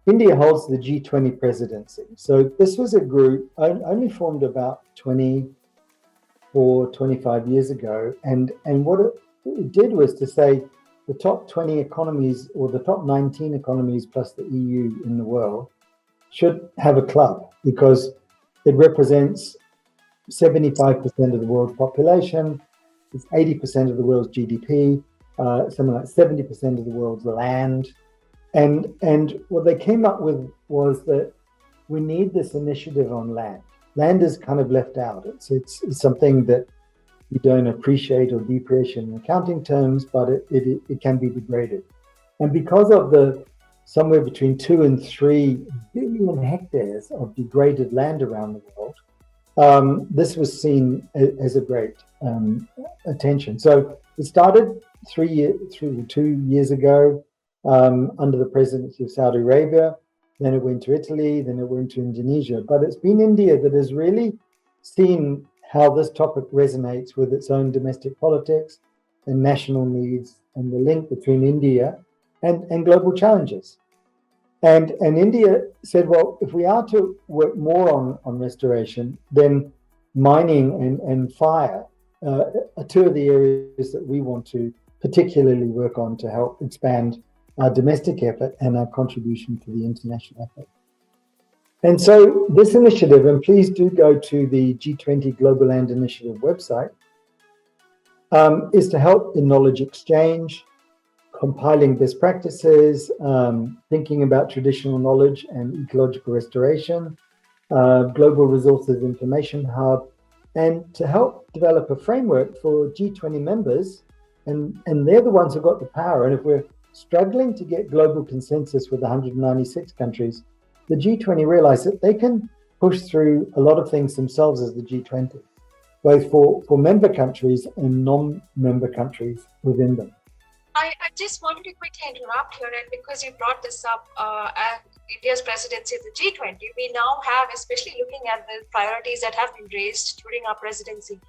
India holds the G20 presidency. So this was a group only formed about 25 years ago. And what it did was to say the top 20 economies, or the top 19 economies plus the EU in the world, should have a club, because it represents 75% of the world's population, it's 80% of the world's GDP, something like 70% of the world's land. And what they came up with was that we need this initiative on land. Land is kind of left out. It's something that you don't appreciate or depreciate in accounting terms, but it can be degraded. And because of the somewhere between 2 and 3 billion hectares of degraded land around the world, this was seen as a great attention. So it started 2 years ago under the presidency of Saudi Arabia. Then it went to Italy, then it went to Indonesia. But it's been India that has really seen how this topic resonates with its own domestic politics and national needs, and the link between India and global challenges. And India said, well, if we are to work more on restoration, then mining and fire are two of the areas that we want to particularly work on to help expand our domestic effort and our contribution to the international effort. And so this initiative, and please do go to the G20 Global Land Initiative website, is to help in knowledge exchange, compiling best practices, thinking about traditional knowledge and ecological restoration, global resources information hub, and to help develop a framework for G20 members. And they're the ones who've got the power. And if we're struggling to get global consensus with 196 countries, the G20 realize that they can push through a lot of things themselves as the G20, both for member countries and non-member countries within them. I just wanted to quickly interrupt here, and because you brought this up at India's presidency of the G20, we now have, especially looking at the priorities that have been raised during our presidency.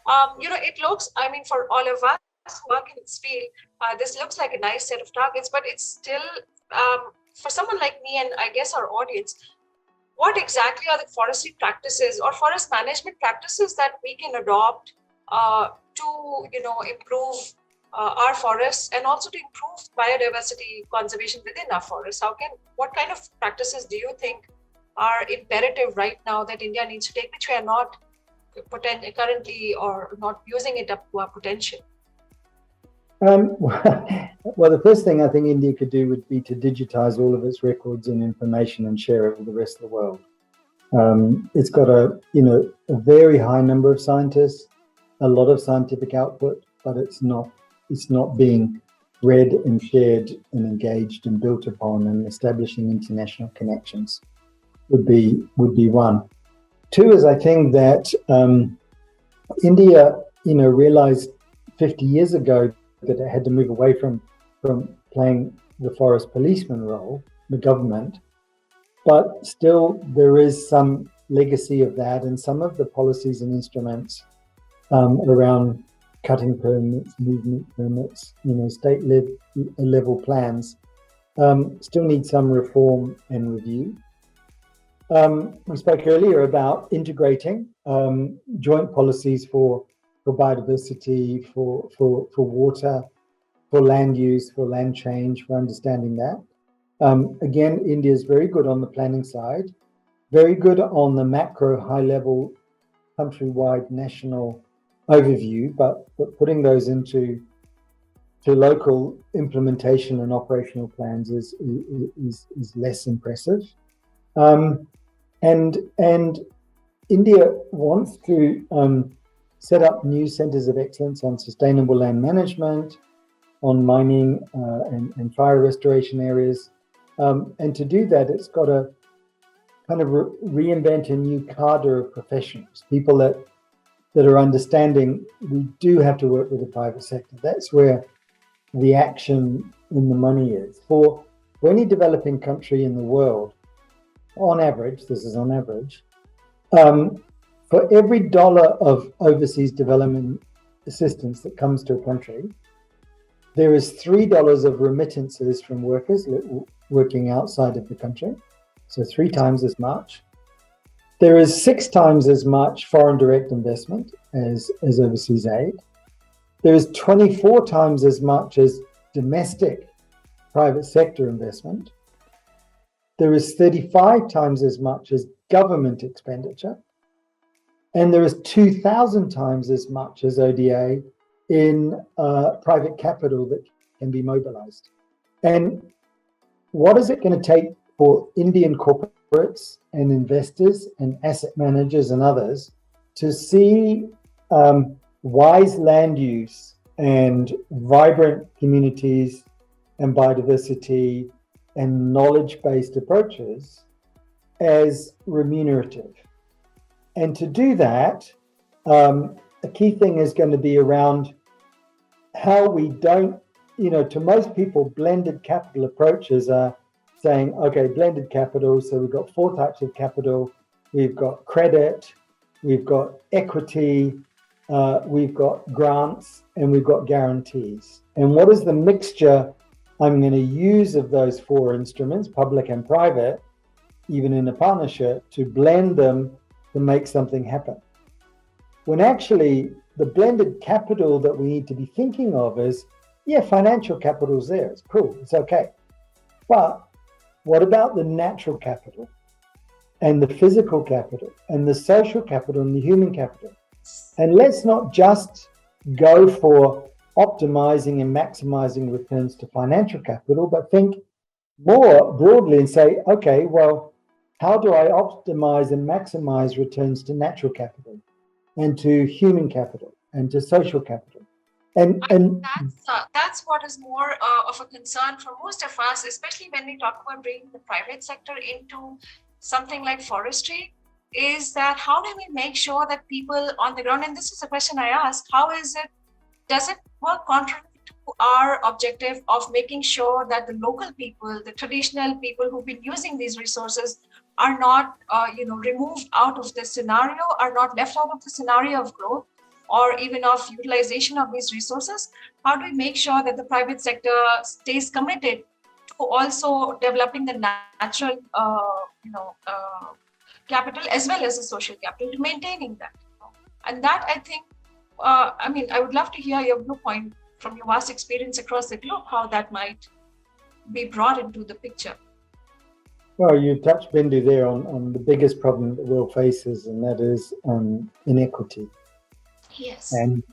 It looks, for all of us who work in this field, this looks like a nice set of targets, but it's still, for someone like me and I guess our audience, what exactly are the forestry practices or forest management practices that we can adopt to, improve our forests and also to improve biodiversity conservation within our forests? What kind of practices do you think are imperative right now that India needs to take, which we are not currently or not using it up to our potential? Well, the first thing I think India could do would be to digitize all of its records and information and share it with the rest of the world. It's got a very high number of scientists, a lot of scientific output, but it's not being read and shared and engaged and built upon, and establishing international connections would be one. Two is, I think that India, realized 50 years ago that it had to move away from playing the forest policeman role, the government, but still there is some legacy of that, and some of the policies and instruments around cutting permits, movement permits, state level plans still need some reform and review. We spoke earlier about integrating joint policies for biodiversity, for water, for land use, for land change, for understanding that. Again, India is very good on the planning side, very good on the macro, high-level, countrywide, national overview, but putting those into local implementation and operational plans is less impressive. And India wants to set up new centers of excellence on sustainable land management, on mining and fire restoration areas. And to do that, it's got to kind of reinvent a new cadre of professionals, people that are understanding we do have to work with the private sector. That's where the action and the money is. For any developing country in the world, on average, this is on average, for every dollar of overseas development assistance that comes to a country, there is $3 of remittances from workers, working outside of the country, so 3 times as much. There is 6 times as much foreign direct investment as overseas aid. There is 24 times as much as domestic private sector investment. There is 35 times as much as government expenditure. And there is 2,000 times as much as ODA in private capital that can be mobilized. And what is it going to take for Indian corporates and investors and asset managers and others to see wise land use and vibrant communities and biodiversity and knowledge-based approaches as remunerative? And to do that, a key thing is going to be around how we don't, to most people, blended capital approaches are saying, okay, blended capital, so we've got 4 types of capital. We've got credit, we've got equity, we've got grants, and we've got guarantees. And what is the mixture I'm going to use of those 4 instruments, public and private, even in a partnership, to blend them to make something happen? When actually the blended capital that we need to be thinking of is, yeah, financial capital is there, it's cool, it's okay. But what about the natural capital and the physical capital and the social capital and the human capital? And let's not just go for optimizing and maximizing returns to financial capital, but think more broadly and say, okay, well, how do I optimize and maximize returns to natural capital and to human capital and to social capital? And that's what is more of a concern for most of us, especially when we talk about bringing the private sector into something like forestry, is that how do we make sure that people on the ground, and this is a question I ask, does it work contrary to our objective of making sure that the local people, the traditional people who've been using these resources are not removed out of the scenario, are not left out of the scenario of growth or even of utilization of these resources? How do we make sure that the private sector stays committed to also developing the natural capital as well as the social capital, to maintaining that? And that, I think, I would love to hear your viewpoint from your vast experience across the globe, how that might be brought into the picture. Well, you touched, Bindu, there on the biggest problem that the world faces, and that is inequity. Yes. And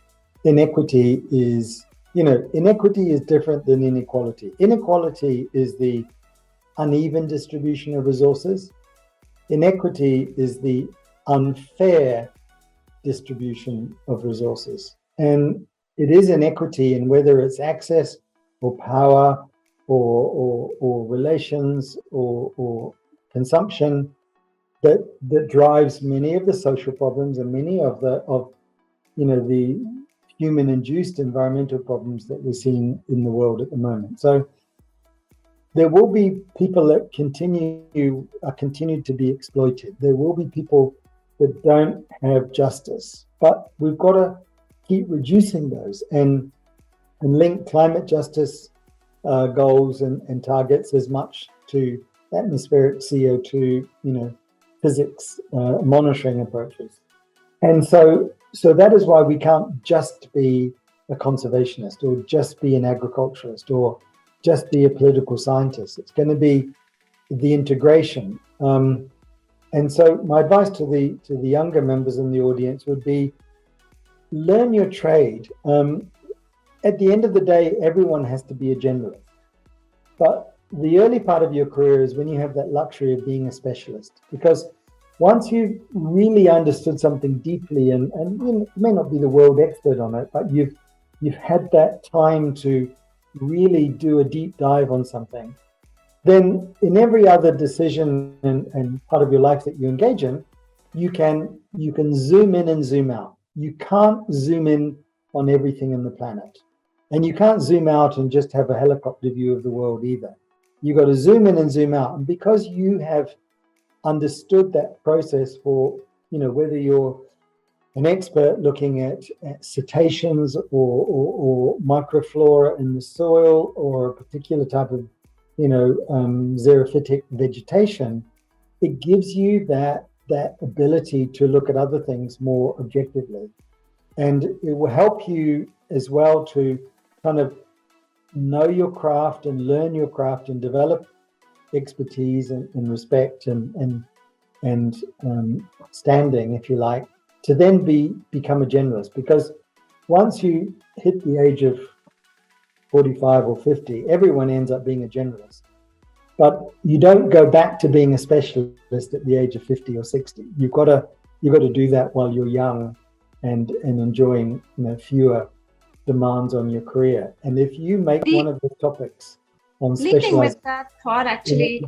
inequity is different than inequality. Inequality is the uneven distribution of resources. Inequity is the unfair distribution of resources. And it is inequity in whether it's access or power or relations or consumption that drives many of the social problems and many of the human-induced environmental problems that we're seeing in the world at the moment. So there will be people that continue to be exploited. There will be people that don't have justice, but we've got to keep reducing those and link climate justice goals and targets as much to atmospheric CO2, physics monitoring approaches. And so that is why we can't just be a conservationist or just be an agriculturalist or just be a political scientist. It's going to be the integration. And so my advice to the younger members in the audience would be, learn your trade. At the end of the day, everyone has to be a generalist. But the early part of your career is when you have that luxury of being a specialist, because once you've really understood something deeply, and you may not be the world expert on it, but you've had that time to really do a deep dive on something, then in every other decision and part of your life that you engage in, you can zoom in and zoom out. You can't zoom in on everything in the planet. And you can't zoom out and just have a helicopter view of the world either. You got to zoom in and zoom out. And because you have understood that process for, whether you're an expert looking at cetaceans or microflora in the soil or a particular type of xerophytic vegetation, it gives you that ability to look at other things more objectively. And it will help you as well to kind of know your craft and learn your craft and develop expertise and respect and standing, if you like, to then become a generalist. Because once you hit the age of 45 or 50, everyone ends up being a generalist. But you don't go back to being a specialist at the age of 50 or 60. You've got to do that while you're young and enjoying fewer demands on your career. And if you make one of the topics on leading with that thought, actually,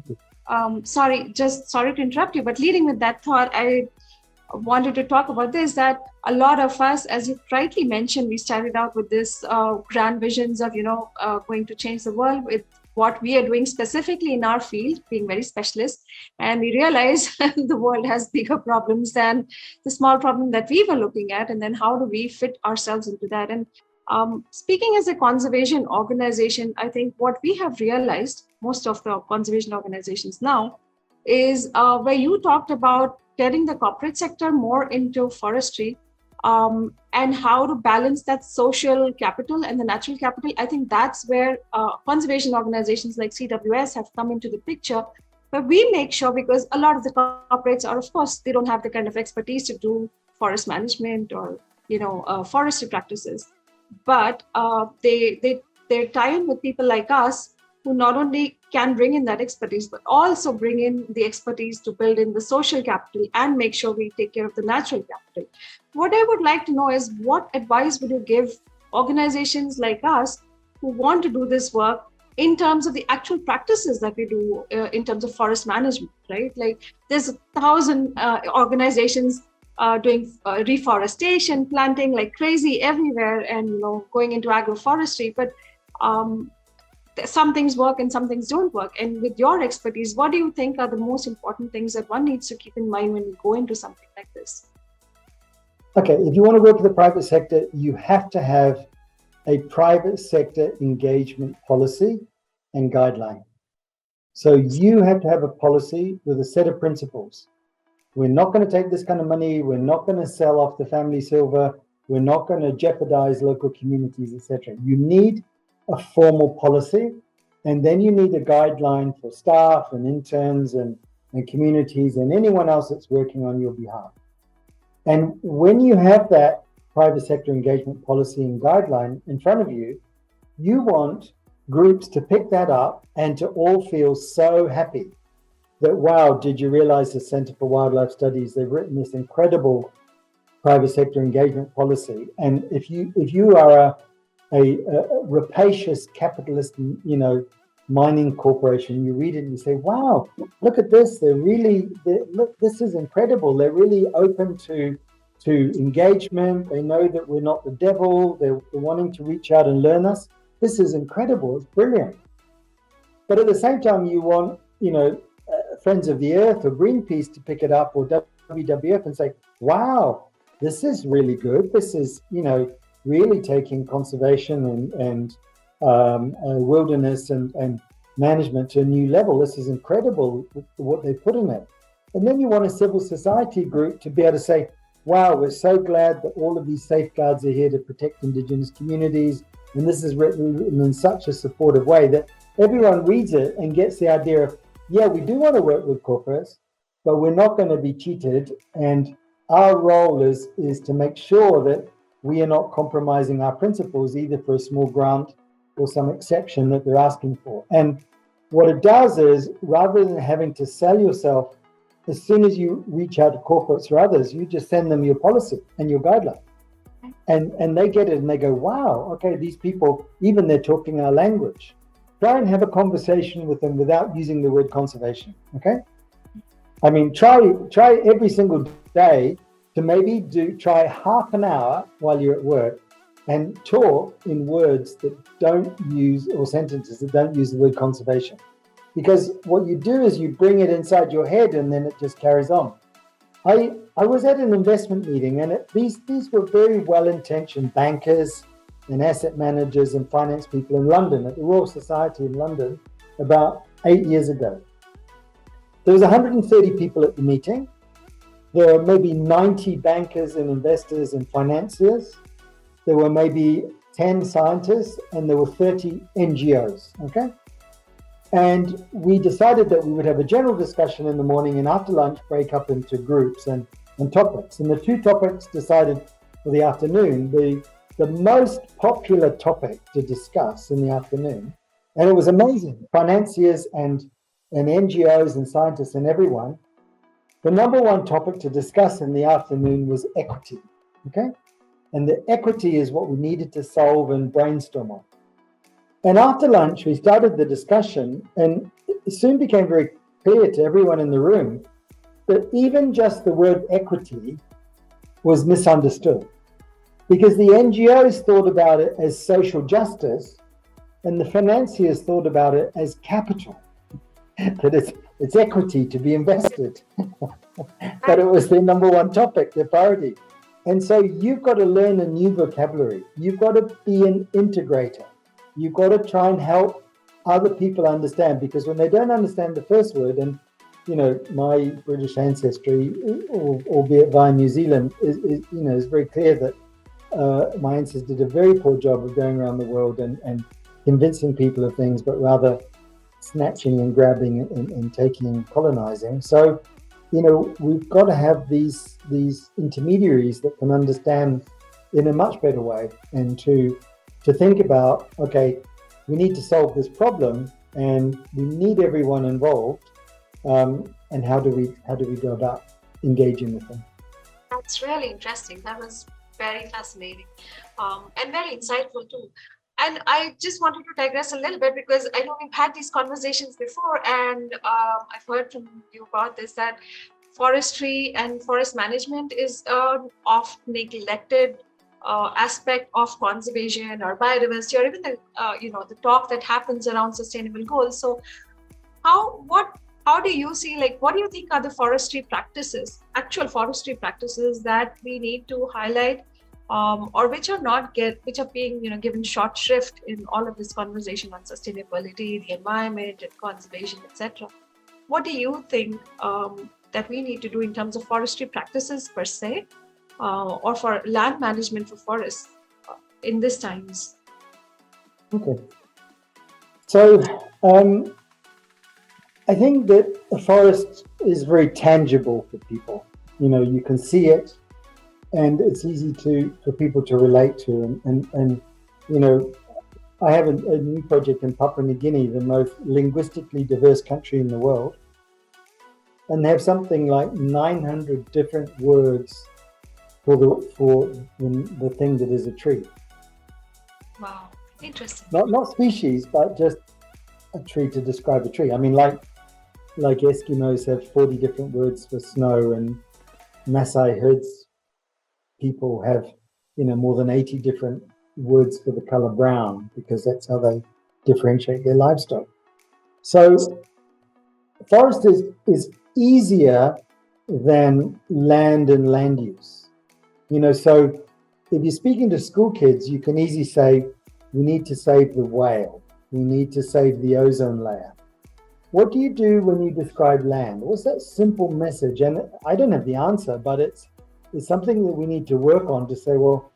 sorry to interrupt you, but leading with that thought, I wanted to talk about this, that a lot of us, as you rightly mentioned, we started out with this grand visions of, going to change the world with what we are doing specifically in our field, being very specialist. And we realize the world has bigger problems than the small problem that we were looking at. And then how do we fit ourselves into that? And speaking as a conservation organization, I think what we have realized, most of the conservation organizations now, is where you talked about getting the corporate sector more into forestry and how to balance that social capital and the natural capital. I think that's where conservation organizations like CWS have come into the picture, where we make sure, because a lot of the corporates are, of course, they don't have the kind of expertise to do forest management or, forestry practices. But they tie in with people like us who not only can bring in that expertise, but also bring in the expertise to build in the social capital and make sure we take care of the natural capital. What I would like to know is, what advice would you give organizations like us who want to do this work in terms of the actual practices that we do in terms of forest management, right? Like there's 1,000 organizations doing reforestation, planting like crazy everywhere, and going into agroforestry. But some things work and some things don't work. And with your expertise, what do you think are the most important things that one needs to keep in mind when we go into something like this? Okay, if you want to work with the private sector, you have to have a private sector engagement policy and guideline. So you have to have a policy with a set of principles. We're not going to take this kind of money. We're not going to sell off the family silver. We're not going to jeopardize local communities, etc. You need a formal policy, and then you need a guideline for staff and interns and communities and anyone else that's working on your behalf. And when you have that private sector engagement policy and guideline in front of you, you want groups to pick that up and to all feel so happy that, wow, did you realize the Center for Wildlife Studies, they've written this incredible private sector engagement policy. And if you are a rapacious capitalist, mining corporation, you read it and you say, wow, look at this. Look, this is incredible. They're really open to engagement. They know that we're not the devil. They're wanting to reach out and learn us. This is incredible. It's brilliant. But at the same time, you want, Friends of the Earth or Greenpeace to pick it up, or WWF, and say, wow, this is really good. This is, really taking conservation and wilderness and management to a new level. This is incredible what they put in it. And then you want a civil society group to be able to say, wow, we're so glad that all of these safeguards are here to protect Indigenous communities. And this is written in such a supportive way that everyone reads it and gets the idea of, yeah, we do want to work with corporates, but we're not going to be cheated. And our role is to make sure that we are not compromising our principles, either for a small grant or some exception that they're asking for. And what it does is, rather than having to sell yourself, as soon as you reach out to corporates or others, you just send them your policy and your guideline. And they get it and they go, wow, okay, these people, even they're talking our language. Try and have a conversation with them without using the word conservation, okay? I mean, try every single day to maybe try half an hour while you're at work and talk in words that don't use, or sentences that don't use the word conservation. Because what you do is you bring it inside your head and then it just carries on. I was at an investment meeting, and these were very well-intentioned bankers and asset managers and finance people in London, at the Royal Society in London. about 8 years ago. There was 130 people at the meeting. There were maybe 90 bankers and investors and financiers. There were maybe 10 scientists, and there were 30 NGOs, okay? And we decided that we would have a general discussion in the morning, and after lunch break up into groups and topics. And the two topics decided for the afternoon, the most popular topic to discuss in the afternoon, and it was amazing, financiers and NGOs and scientists and everyone, the number one topic to discuss in the afternoon was equity, okay? And the equity is what we needed to solve and brainstorm on. And after lunch, we started the discussion, and it soon became very clear to everyone in the room that even just the word equity was misunderstood, because the NGOs thought about it as social justice, and the financiers thought about it as capital, that it's equity to be invested. But it was their number one topic, their priority. And so you've got to learn a new vocabulary. You've got to be an integrator. You've got to try and help other people understand, because when they don't understand the first word, and you know, my British ancestry, albeit via New Zealand, is very clear that my ancestors did a very poor job of going around the world and convincing people of things, but rather snatching and grabbing and taking and colonizing. So, you know, we've got to have these intermediaries that can understand in a much better way, and to think about, okay, we need to solve this problem, and we need everyone involved. And how do we go about engaging with them? That's really interesting. That was very fascinating, and very insightful too. And I just wanted to digress a little bit, because I know we've had these conversations before, and I've heard from you about this, that forestry and forest management is an oft neglected aspect of conservation or biodiversity, or even the talk that happens around sustainable goals. So how do you see, like, what do you think are the forestry practices, actual forestry practices that we need to highlight, or which are being given short shrift in all of this conversation on sustainability, the environment, and conservation, etc. What do you think that we need to do in terms of forestry practices per se, or for land management for forests in these times? Okay, so I think that a forest is very tangible for people. You know, you can see it, and it's easy for people to relate to. And you know, I have a new project in Papua New Guinea, the most linguistically diverse country in the world, and they have something like 900 different words for the thing that is a tree. Wow, interesting. Not species, but just a tree to describe a tree. I mean, like Eskimos have 40 different words for snow, and Maasai herds people have, more than 80 different words for the color brown, because that's how they differentiate their livestock. So forest is easier than land and land use. So if you're speaking to school kids, you can easily say, we need to save the whale. We need to save the ozone layer. What do you do when you describe land? What's that simple message? And I don't have the answer, but it's something that we need to work on to say, well,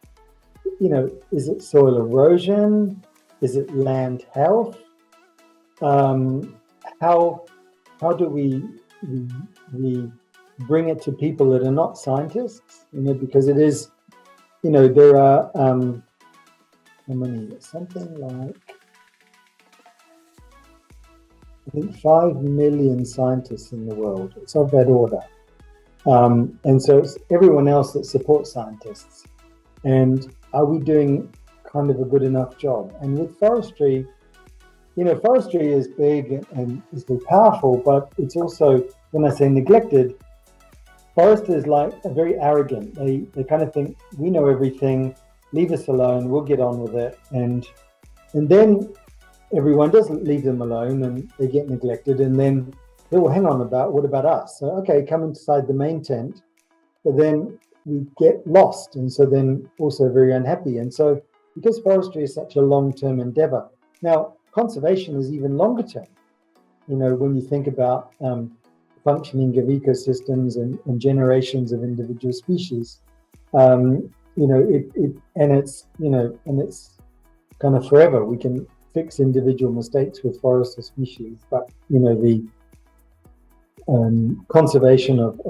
is it soil erosion? Is it land health? How do we bring it to people that are not scientists? Because it is, there are how many? Something like, I think 5 million scientists in the world. It's of that order. And so it's everyone else that supports scientists. And are we doing kind of a good enough job? And with forestry, forestry is big and is very powerful, but it's also, when I say neglected, foresters are very arrogant. They kind of think, we know everything, leave us alone, we'll get on with it. And then everyone doesn't leave them alone, and they get neglected, and then well, hang on, what about us? So, okay, come inside the main tent, but then we get lost, and so then also very unhappy. And so because forestry is such a long-term endeavor, now conservation is even longer term. when you think about functioning of ecosystems and generations of individual species, it's kind of forever. We can fix individual mistakes with forests or species, but the conservation of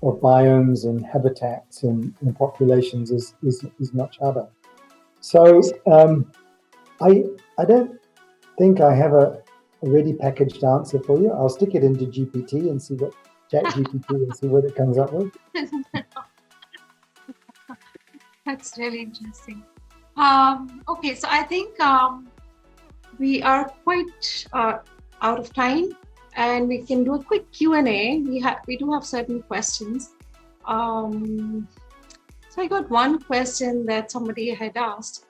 biomes and habitats and populations is much harder. So I don't think I have a ready packaged answer for you. I'll stick it into GPT and see what ChatGPT and see what it comes up with. That's really interesting. Okay, so I think we are quite out of time, and we can do a quick Q&A. We do have certain questions. So I got one question that somebody had asked: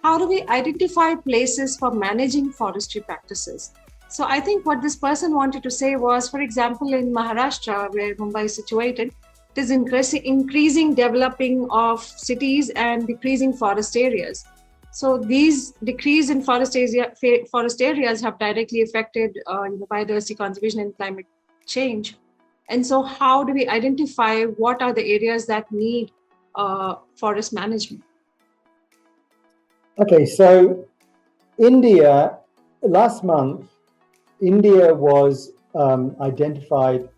how do we identify places for managing forestry practices? So I think what this person wanted to say was, for example, in Maharashtra, where Mumbai is situated, it is increasing developing of cities and decreasing forest areas. So these decrease in forest areas have directly affected biodiversity conservation and climate change. And so how do we identify what are the areas that need forest management? Okay, so last month, India was identified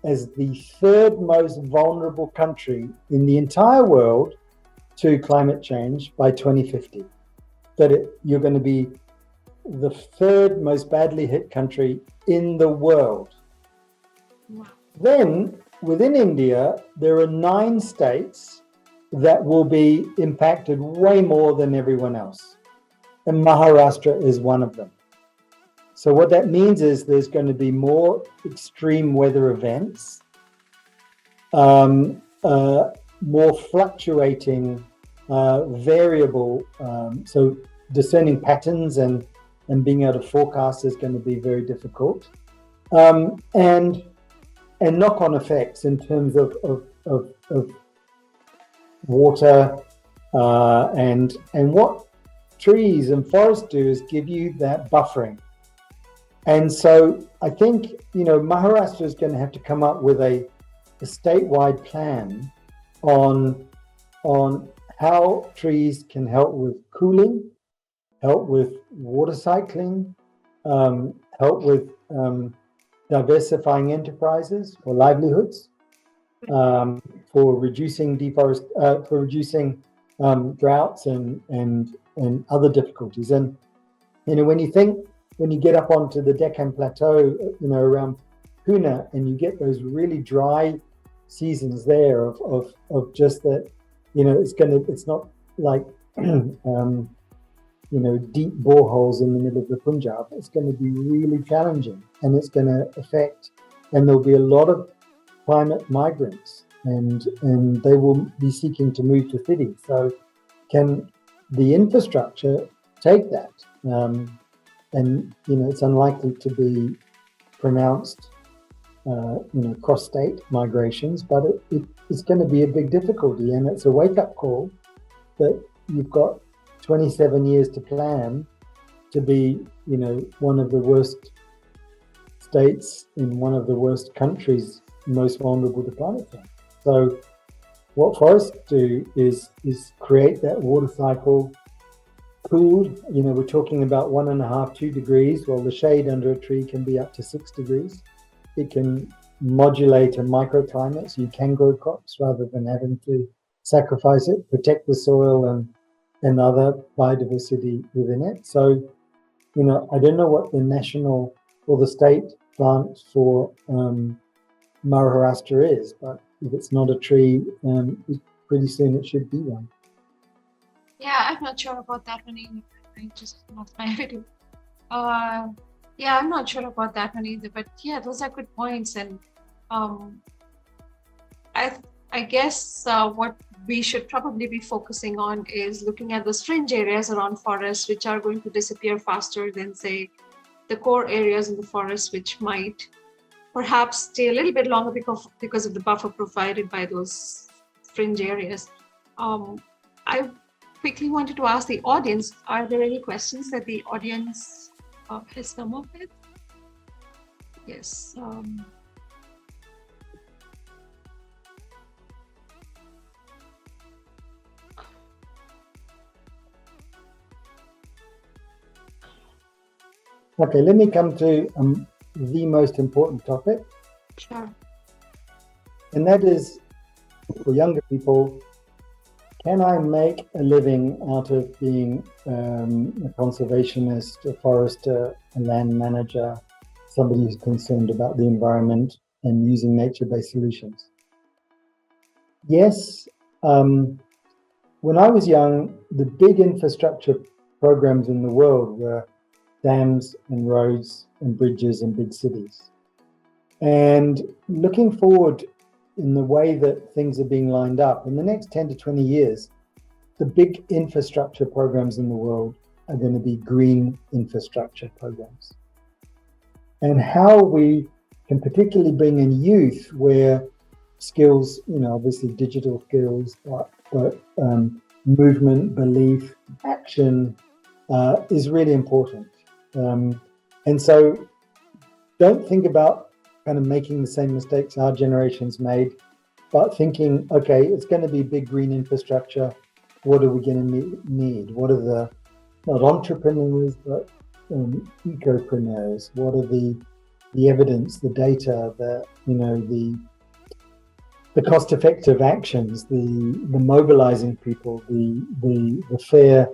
as the third most vulnerable country in the entire world to climate change by 2050. That you're going to be the third most badly hit country in the world. Wow. Then within India, there are 9 states that will be impacted way more than everyone else. And Maharashtra is one of them. So what that means is there's going to be more extreme weather events, more fluctuating, variable. So discerning patterns and being able to forecast is going to be very difficult. And knock-on effects in terms of water and what trees and forests do is give you that buffering. And so I think, Maharashtra is going to have to come up with a statewide plan on how trees can help with cooling, help with water cycling, help with diversifying enterprises for livelihoods, for reducing droughts and other difficulties. And when you get up onto the Deccan Plateau, around Pune, and you get those really dry seasons there of just that, it's not like deep boreholes in the middle of the Punjab. It's going to be really challenging, and it's going to affect, and there'll be a lot of climate migrants, and they will be seeking to move to cities. So can the infrastructure take that? And it's unlikely to be pronounced cross-state migrations, but it's going to be a big difficulty, and it's a wake-up call that you've got 27 years to plan to be one of the worst states in one of the worst countries most vulnerable to climate change. So what forests do is create that water cycle. Cooled, we're talking about 1.5, 2 degrees, while the shade under a tree can be up to 6 degrees. It can modulate a microclimate, so you can grow crops rather than having to sacrifice it, protect the soil and other biodiversity within it. So, I don't know what the national or the state plant for Maharashtra is, but if it's not a tree, pretty soon it should be one. Yeah, I'm not sure about that one either. I just lost my video. Yeah, I'm not sure about that one either. But yeah, those are good points. And I guess what we should probably be focusing on is looking at those fringe areas around forests, which are going to disappear faster than, say, the core areas in the forest, which might perhaps stay a little bit longer because of the buffer provided by those fringe areas. I quickly wanted to ask the audience, are there any questions that the audience has come up with? Yes. Okay, let me come to the most important topic. Sure. And that is, for younger people, can I make a living out of being a conservationist, a forester, a land manager, somebody who's concerned about the environment and using nature-based solutions? Yes. When I was young, the big infrastructure programs in the world were dams and roads and bridges and big cities. And looking forward in the way that things are being lined up, in the next 10 to 20 years, the big infrastructure programs in the world are going to be green infrastructure programs. And how we can particularly bring in youth where skills, obviously digital skills, but movement, belief, action is really important. And so don't think about kind of making the same mistakes our generation's made, but thinking, okay, it's going to be big green infrastructure. What are we going to need? What are the, not entrepreneurs, but ecopreneurs? What are the evidence, the data, the cost-effective actions, the mobilizing people, the fair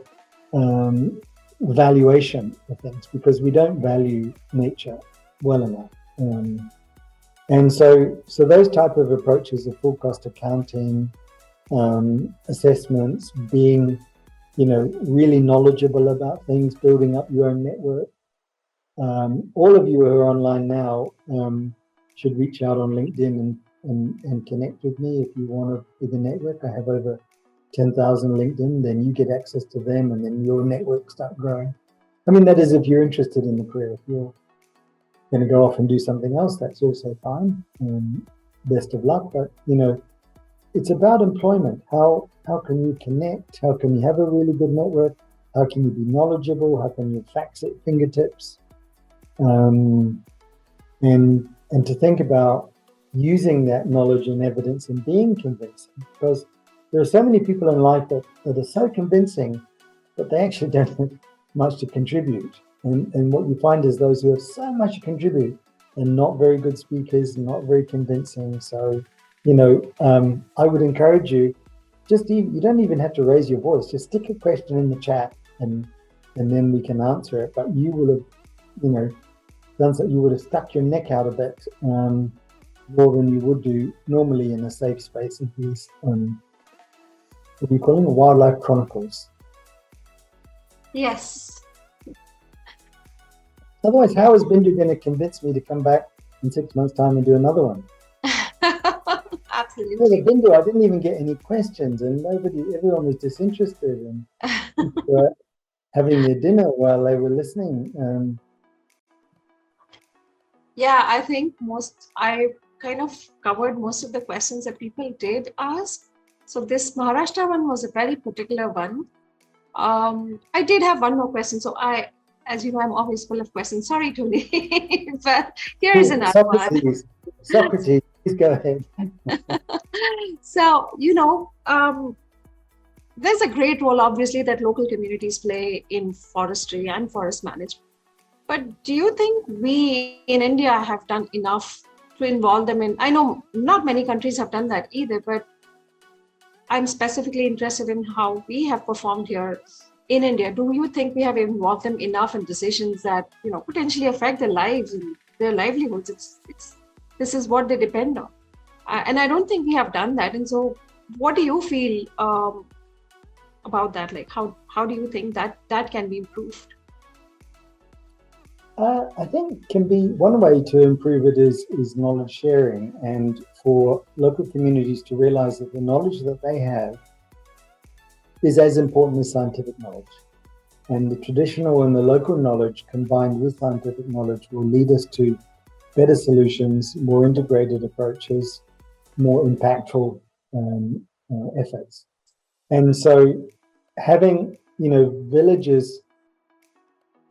valuation of things, because we don't value nature well enough. And so those type of approaches of full cost accounting, assessments, being, really knowledgeable about things, building up your own network. All of you who are online now should reach out on LinkedIn and connect with me if you want a bigger network. I have over 10,000 LinkedIn, then you get access to them and then your network start growing. I mean, that is if you're interested in the career. If you're going to go off and do something else, that's also fine. Best of luck. But, it's about employment. How can you connect? How can you have a really good network? How can you be knowledgeable? How can you facts at fingertips? And to think about using that knowledge and evidence and being convincing, because there are so many people in life that are so convincing, but they actually don't have much to contribute. And what you find is those who have so much to contribute and not very good speakers, not very convincing. So, I would encourage you, you don't even have to raise your voice, just stick a question in the chat and then we can answer it. But you will have, done so, you would have stuck your neck out a bit more than you would do normally in a safe space of these, what do you call them? Wildlife Chronicles. Yes. Otherwise, how is Bindu going to convince me to come back in 6 months' time and do another one? Absolutely. Well, Bindu, I didn't even get any questions, and everyone was disinterested and were having their dinner while they were listening. Yeah, I think I kind of covered most of the questions that people did ask. So this Maharashtra one was a very particular one. I did have one more question. So as you know, I'm always full of questions. Sorry to leave, but here is another one. Socrates, please go ahead. So, there's a great role, obviously, that local communities play in forestry and forest management. But do you think we in India have done enough to involve them in? I know not many countries have done that either, but I'm specifically interested in how we have performed here in India. Do you think we have involved them enough in decisions that, potentially affect their lives and their livelihoods? This is what they depend on. And I don't think we have done that. And so what do you feel about that? Like, how do you think that can be improved? I think can be one way to improve it is knowledge sharing, and for local communities to realize that the knowledge that they have is as important as scientific knowledge. And the traditional and the local knowledge combined with scientific knowledge will lead us to better solutions, more integrated approaches, more impactful efforts. And so having, villages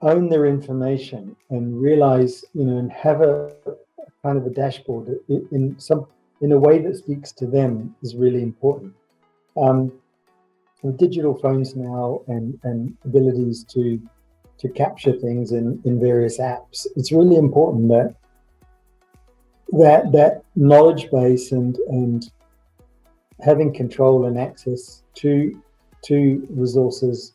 own their information and realize, and have a kind of a dashboard in a way that speaks to them is really important. With digital phones now and abilities to capture things in various apps, it's really important that knowledge base and having control and access to resources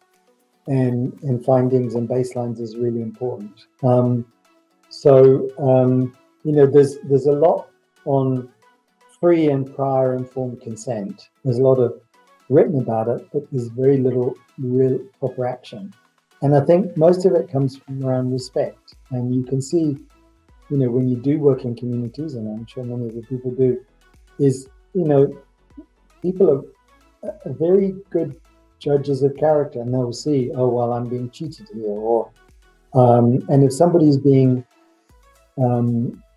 and findings and baselines is really important. There's a lot on free and prior informed consent. There's a lot of written about it, but there's very little real proper action. And I think most of it comes from around respect. And you can see, when you do work in communities, and I'm sure many of the people do, is, people are very good judges of character, and they'll see, oh, well, I'm being cheated here, or and if somebody's being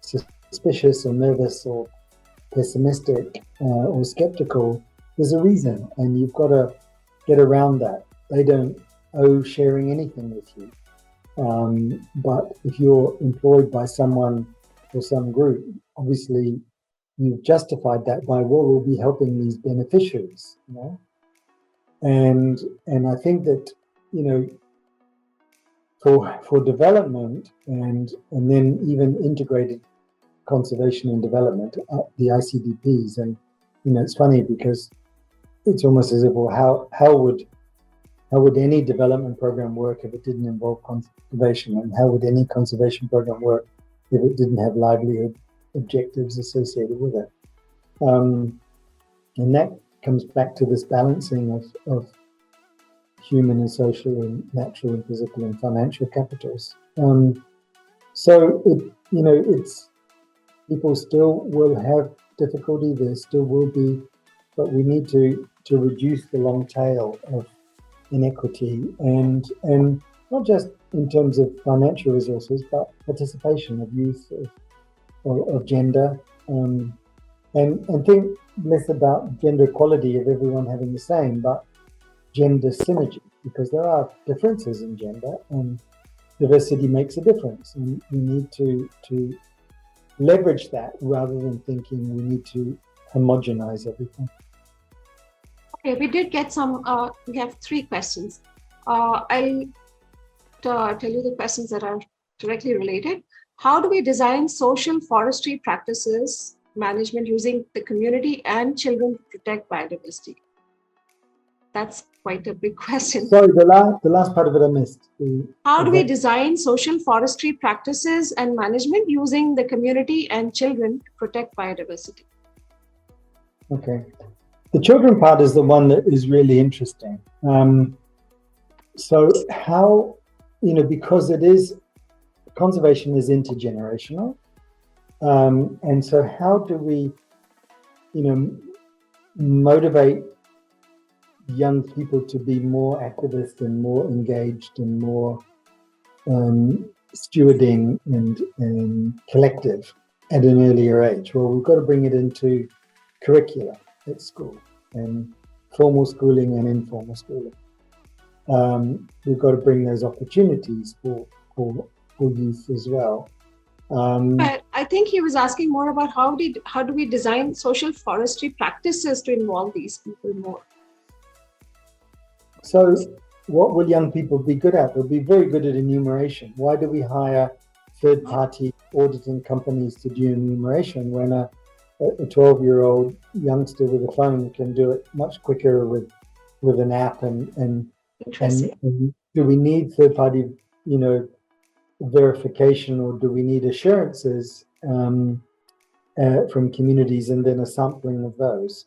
suspicious or nervous or pessimistic or skeptical, there's a reason, and you've got to get around that. They don't owe sharing anything with you. But if you're employed by someone or some group, obviously you've justified that by, well, we'll be helping these beneficiaries, And I think that, for development and then even integrated conservation and development, the ICDPs, and it's funny because it's almost as if, well, how would any development program work if it didn't involve conservation, and how would any conservation program work if it didn't have livelihood objectives associated with it? And that comes back to this balancing of human and social and natural and physical and financial capitals. So it's people still will have difficulty. There still will be, but we need to reduce the long tail of inequity and not just in terms of financial resources, but participation of youth, of gender, and think less about gender equality of everyone having the same, but gender synergy, because there are differences in gender and diversity makes a difference, and we need to leverage that rather than thinking we need to homogenize everything. Okay, we did get some, we have 3 questions. I'll tell you the questions that are directly related. How do we design social forestry practices management using the community and children to protect biodiversity? That's quite a big question. Sorry, the last part of it I missed. How do we design social forestry practices and management using the community and children to protect biodiversity? Okay. The children part is the one that is really interesting. So how, because conservation is intergenerational. And so how do we, motivate young people to be more activist and more engaged and more stewarding and collective at an earlier age? Well, we've got to bring it into curricula at school, and formal schooling and informal schooling. We've got to bring those opportunities for youth as well. But I think he was asking more about how do we design social forestry practices to involve these people more? So what will young people be good at? They'll be very good at enumeration. Why do we hire third-party auditing companies to do enumeration when a 12-year-old youngster with a phone can do it much quicker with an app? And do we need third-party, verification, or do we need assurances from communities and then a sampling of those?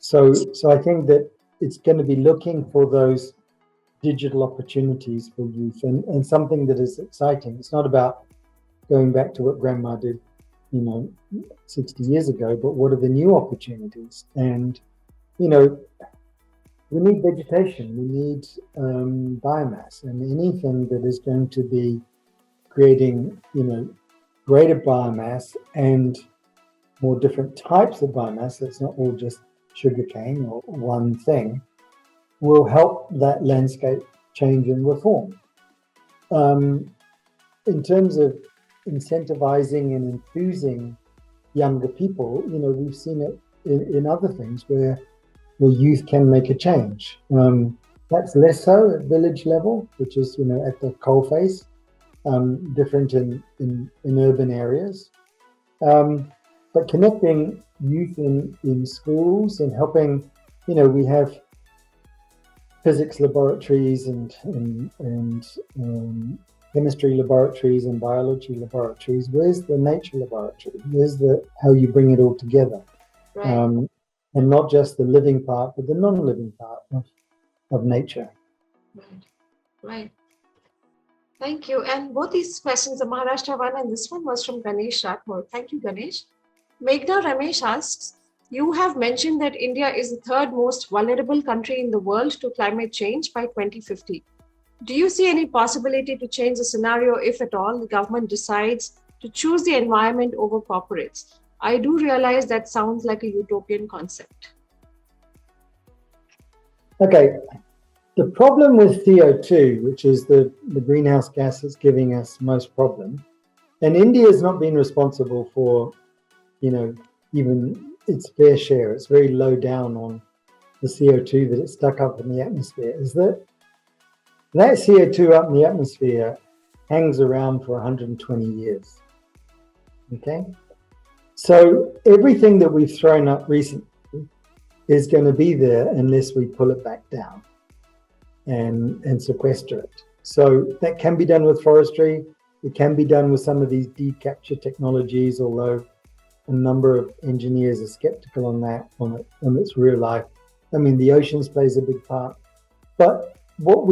So I think that it's going to be looking for those digital opportunities for youth and something that is exciting. It's not about going back to what grandma did, 60 years ago, but what are the new opportunities? And, we need vegetation, we need biomass, and anything that is going to be creating, greater biomass and more different types of biomass, that's not all just sugarcane or one thing, will help that landscape change and reform. in terms of incentivizing and enthusing younger people, we've seen it in other things where youth can make a change. That's less so at village level, which is, at the coalface, different in urban areas. But connecting youth in schools and helping, we have physics laboratories and chemistry laboratories and biology laboratories. Where's the nature laboratory? Where's how you bring it all together? Right. And not just the living part, but the non-living part of nature. Right. Thank you. And both these questions, the Maharashtra one and this one, was from Ganesh Rathore. Thank you, Ganesh. Meghna Ramesh asks, you have mentioned that India is the third most vulnerable country in the world to climate change by 2050. Do you see any possibility to change the scenario if at all the government decides to choose the environment over corporates? I do realize that sounds like a utopian concept. Okay. The problem with CO2, which is the greenhouse gas that's giving us most problem, and India has not been responsible for, even its fair share. It's very low down on the CO2 that it's stuck up in the atmosphere, is that CO2 up in the atmosphere hangs around for 120 years. Okay? So everything that we've thrown up recently is going to be there unless we pull it back down and sequester it. So that can be done with forestry. It can be done with some of these deep capture technologies, although a number of engineers are skeptical on that, on its real life. I mean, the oceans plays a big part. But what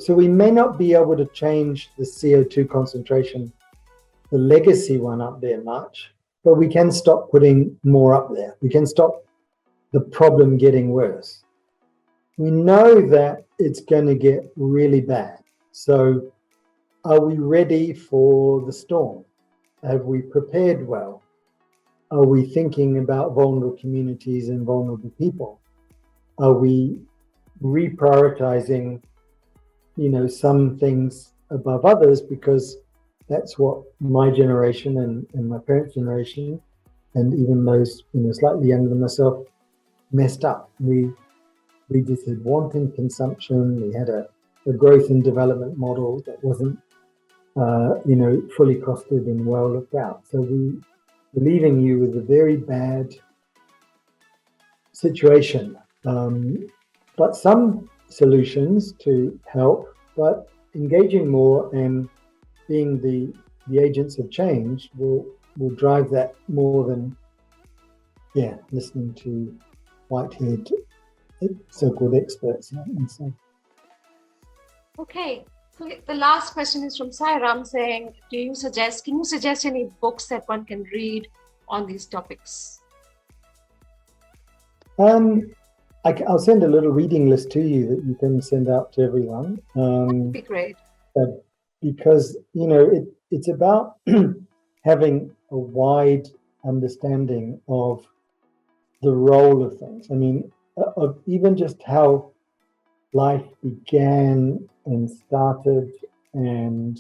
so we may not be able to change the CO2 concentration, the legacy one up there much, but we can stop putting more up there. We can stop the problem getting worse. We know that it's going to get really bad. So are we ready for the storm? Have we prepared well? Are we thinking about vulnerable communities and vulnerable people? Are we reprioritizing, some things above others because that's what my generation and my parents' generation, and even those, slightly younger than myself, messed up. We just had wanton consumption. We had a growth and development model that wasn't, fully costed and well looked out. So we're leaving you with a very bad situation. But some solutions to help, but engaging more and being the agents of change will drive that more than, listening to white-haired so-called experts. Okay. So the last question is from Sairam saying, can you suggest any books that one can read on these topics? I'll send a little reading list to you that you can send out to everyone. That'd be great. Because, it's about having a wide understanding of the role of things. I mean, of even just how life began and started and,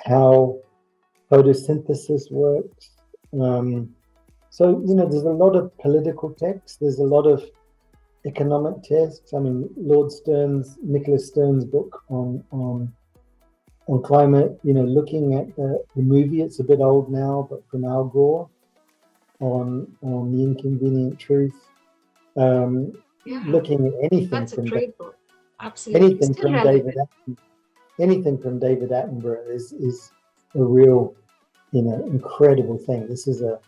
how photosynthesis works. So, there's a lot of political text. There's a lot of economic texts. I mean, Nicholas Stern's book on climate, looking at the movie, it's a bit old now, but from Al Gore on The Inconvenient Truth. Looking at anything. That's a great book. Absolutely. Anything from David Attenborough is a real, incredible thing. This is a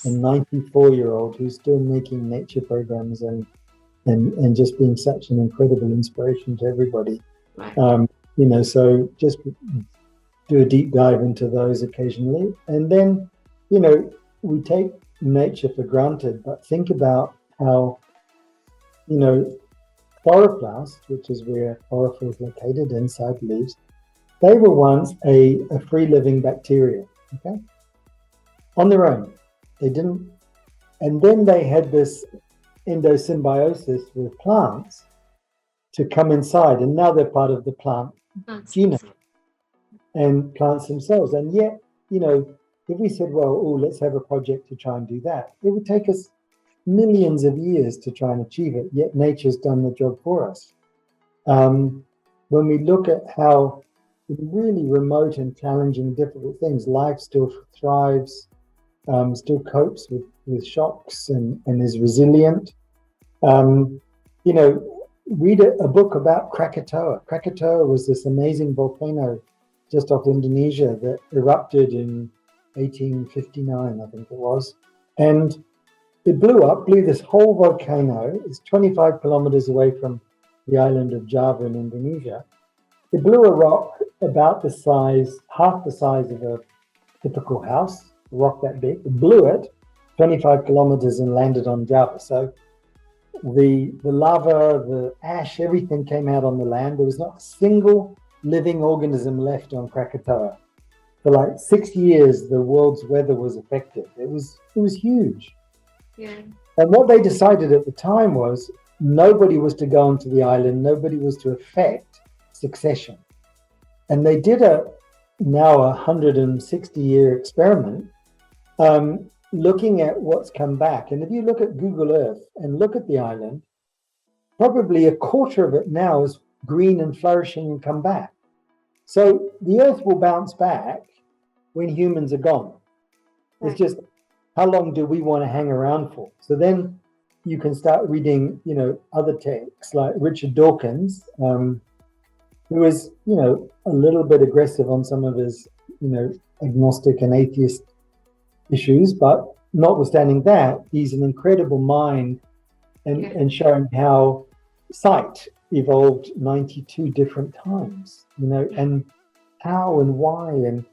94-year-old who's still making nature programs and just being such an incredible inspiration to everybody. Right. So just do a deep dive into those occasionally. And then, we take nature for granted, but think about how, chloroplasts, which is where chlorophyll is located inside leaves, they were once a free-living bacteria, okay? On their own. They didn't, and then they had this endosymbiosis with plants to come inside, and now they're part of the plant genome and plants themselves. And yet, you know, if we said, well, oh, let's have a project to try and do that, it would take us millions of years to try and achieve it, yet nature's done the job for us. When we look at how really remote and challenging, difficult things, life still thrives, still copes with shocks and is resilient. You know, read a book about Krakatoa. Krakatoa was this amazing volcano just off Indonesia that erupted in 1859, I think it was. And it blew this whole volcano. It's 25 kilometers away from the island of Java in Indonesia. It blew a rock about the size, half the size of a typical house, a rock that big. It blew it 25 kilometers and landed on Java. So the lava, the ash, everything came out on the land. There was not a single living organism left on Krakatoa. For like 6 years, the world's weather was affected. It was huge. Yeah. And what they decided at the time was nobody was to go onto the island, nobody was to affect succession. And they did now 160-year experiment looking at what's come back. And if you look at Google Earth and look at the island, probably a quarter of it now is green and flourishing and come back. So the Earth will bounce back when humans are gone. It's just, how long do we want to hang around for? So then you can start reading, you know, other texts like Richard Dawkins, who is, you know, a little bit aggressive on some of his, you know, agnostic and atheist issues, but notwithstanding that, he's an incredible mind and showing how sight evolved 92 different times, you know, and how and why and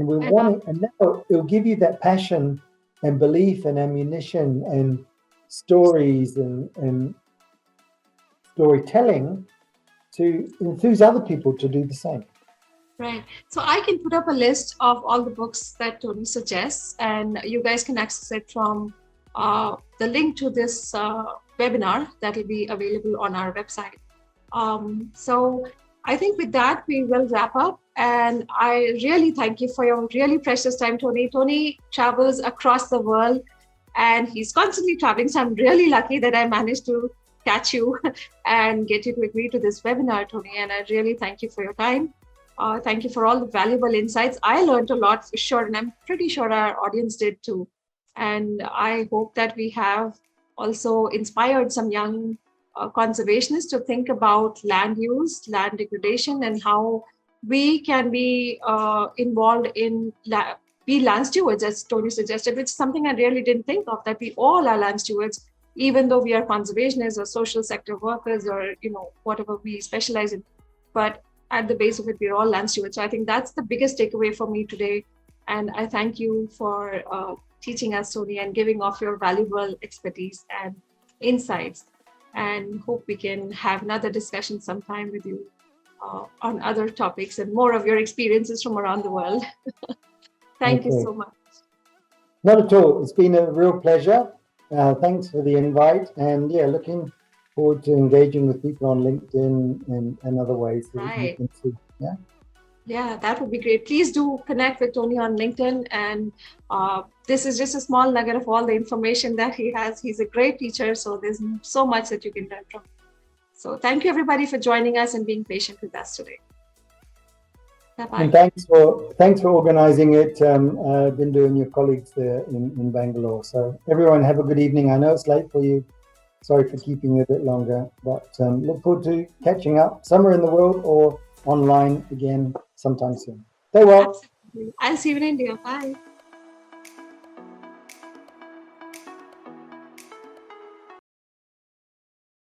we want it, and now it'll give you that passion and belief and ammunition and stories and storytelling to enthuse other people to do the same. Right. So I can put up a list of all the books that Tony suggests, and you guys can access it from the link to this webinar that will be available on our website. So I think with that, we will wrap up. And I really thank you for your really precious time, Tony. Tony travels across the world and he's constantly traveling. So I'm really lucky that I managed to catch you and get you to agree to this webinar, Tony. And I really thank you for your time. Thank you for all the valuable insights. I learned a lot for sure, and I'm pretty sure our audience did too. And I hope that we have also inspired some young conservationists to think about land use, land degradation, and how we can be involved in be land stewards, as Tony suggested, which is something I really didn't think of, that we all are land stewards, even though we are conservationists or social sector workers or, you know, whatever we specialize in. But at the base of it, we're all land stewards. So I think that's the biggest takeaway for me today. And I thank you for teaching us, Tony, and giving off your valuable expertise and insights. And hope we can have another discussion sometime with you on other topics and more of your experiences from around the world. Thank you so much. Not at all. It's been a real pleasure. Thanks for the invite. And yeah, looking forward to engaging with people on LinkedIn and other ways that you can see. Yeah, that would be great. Please do connect with Tony on LinkedIn. And this is just a small nugget of all the information that he has. He's a great teacher, so there's so much that you can learn from. So thank you, everybody, for joining us and being patient with us today. Bye-bye. And thanks for organizing it, Bindu and your colleagues there in Bangalore. So everyone, have a good evening. I know it's late for you. Sorry for keeping you a bit longer, but look forward to catching up somewhere in the world or online again sometime soon. Stay well. Absolutely. I'll see you in India. Bye.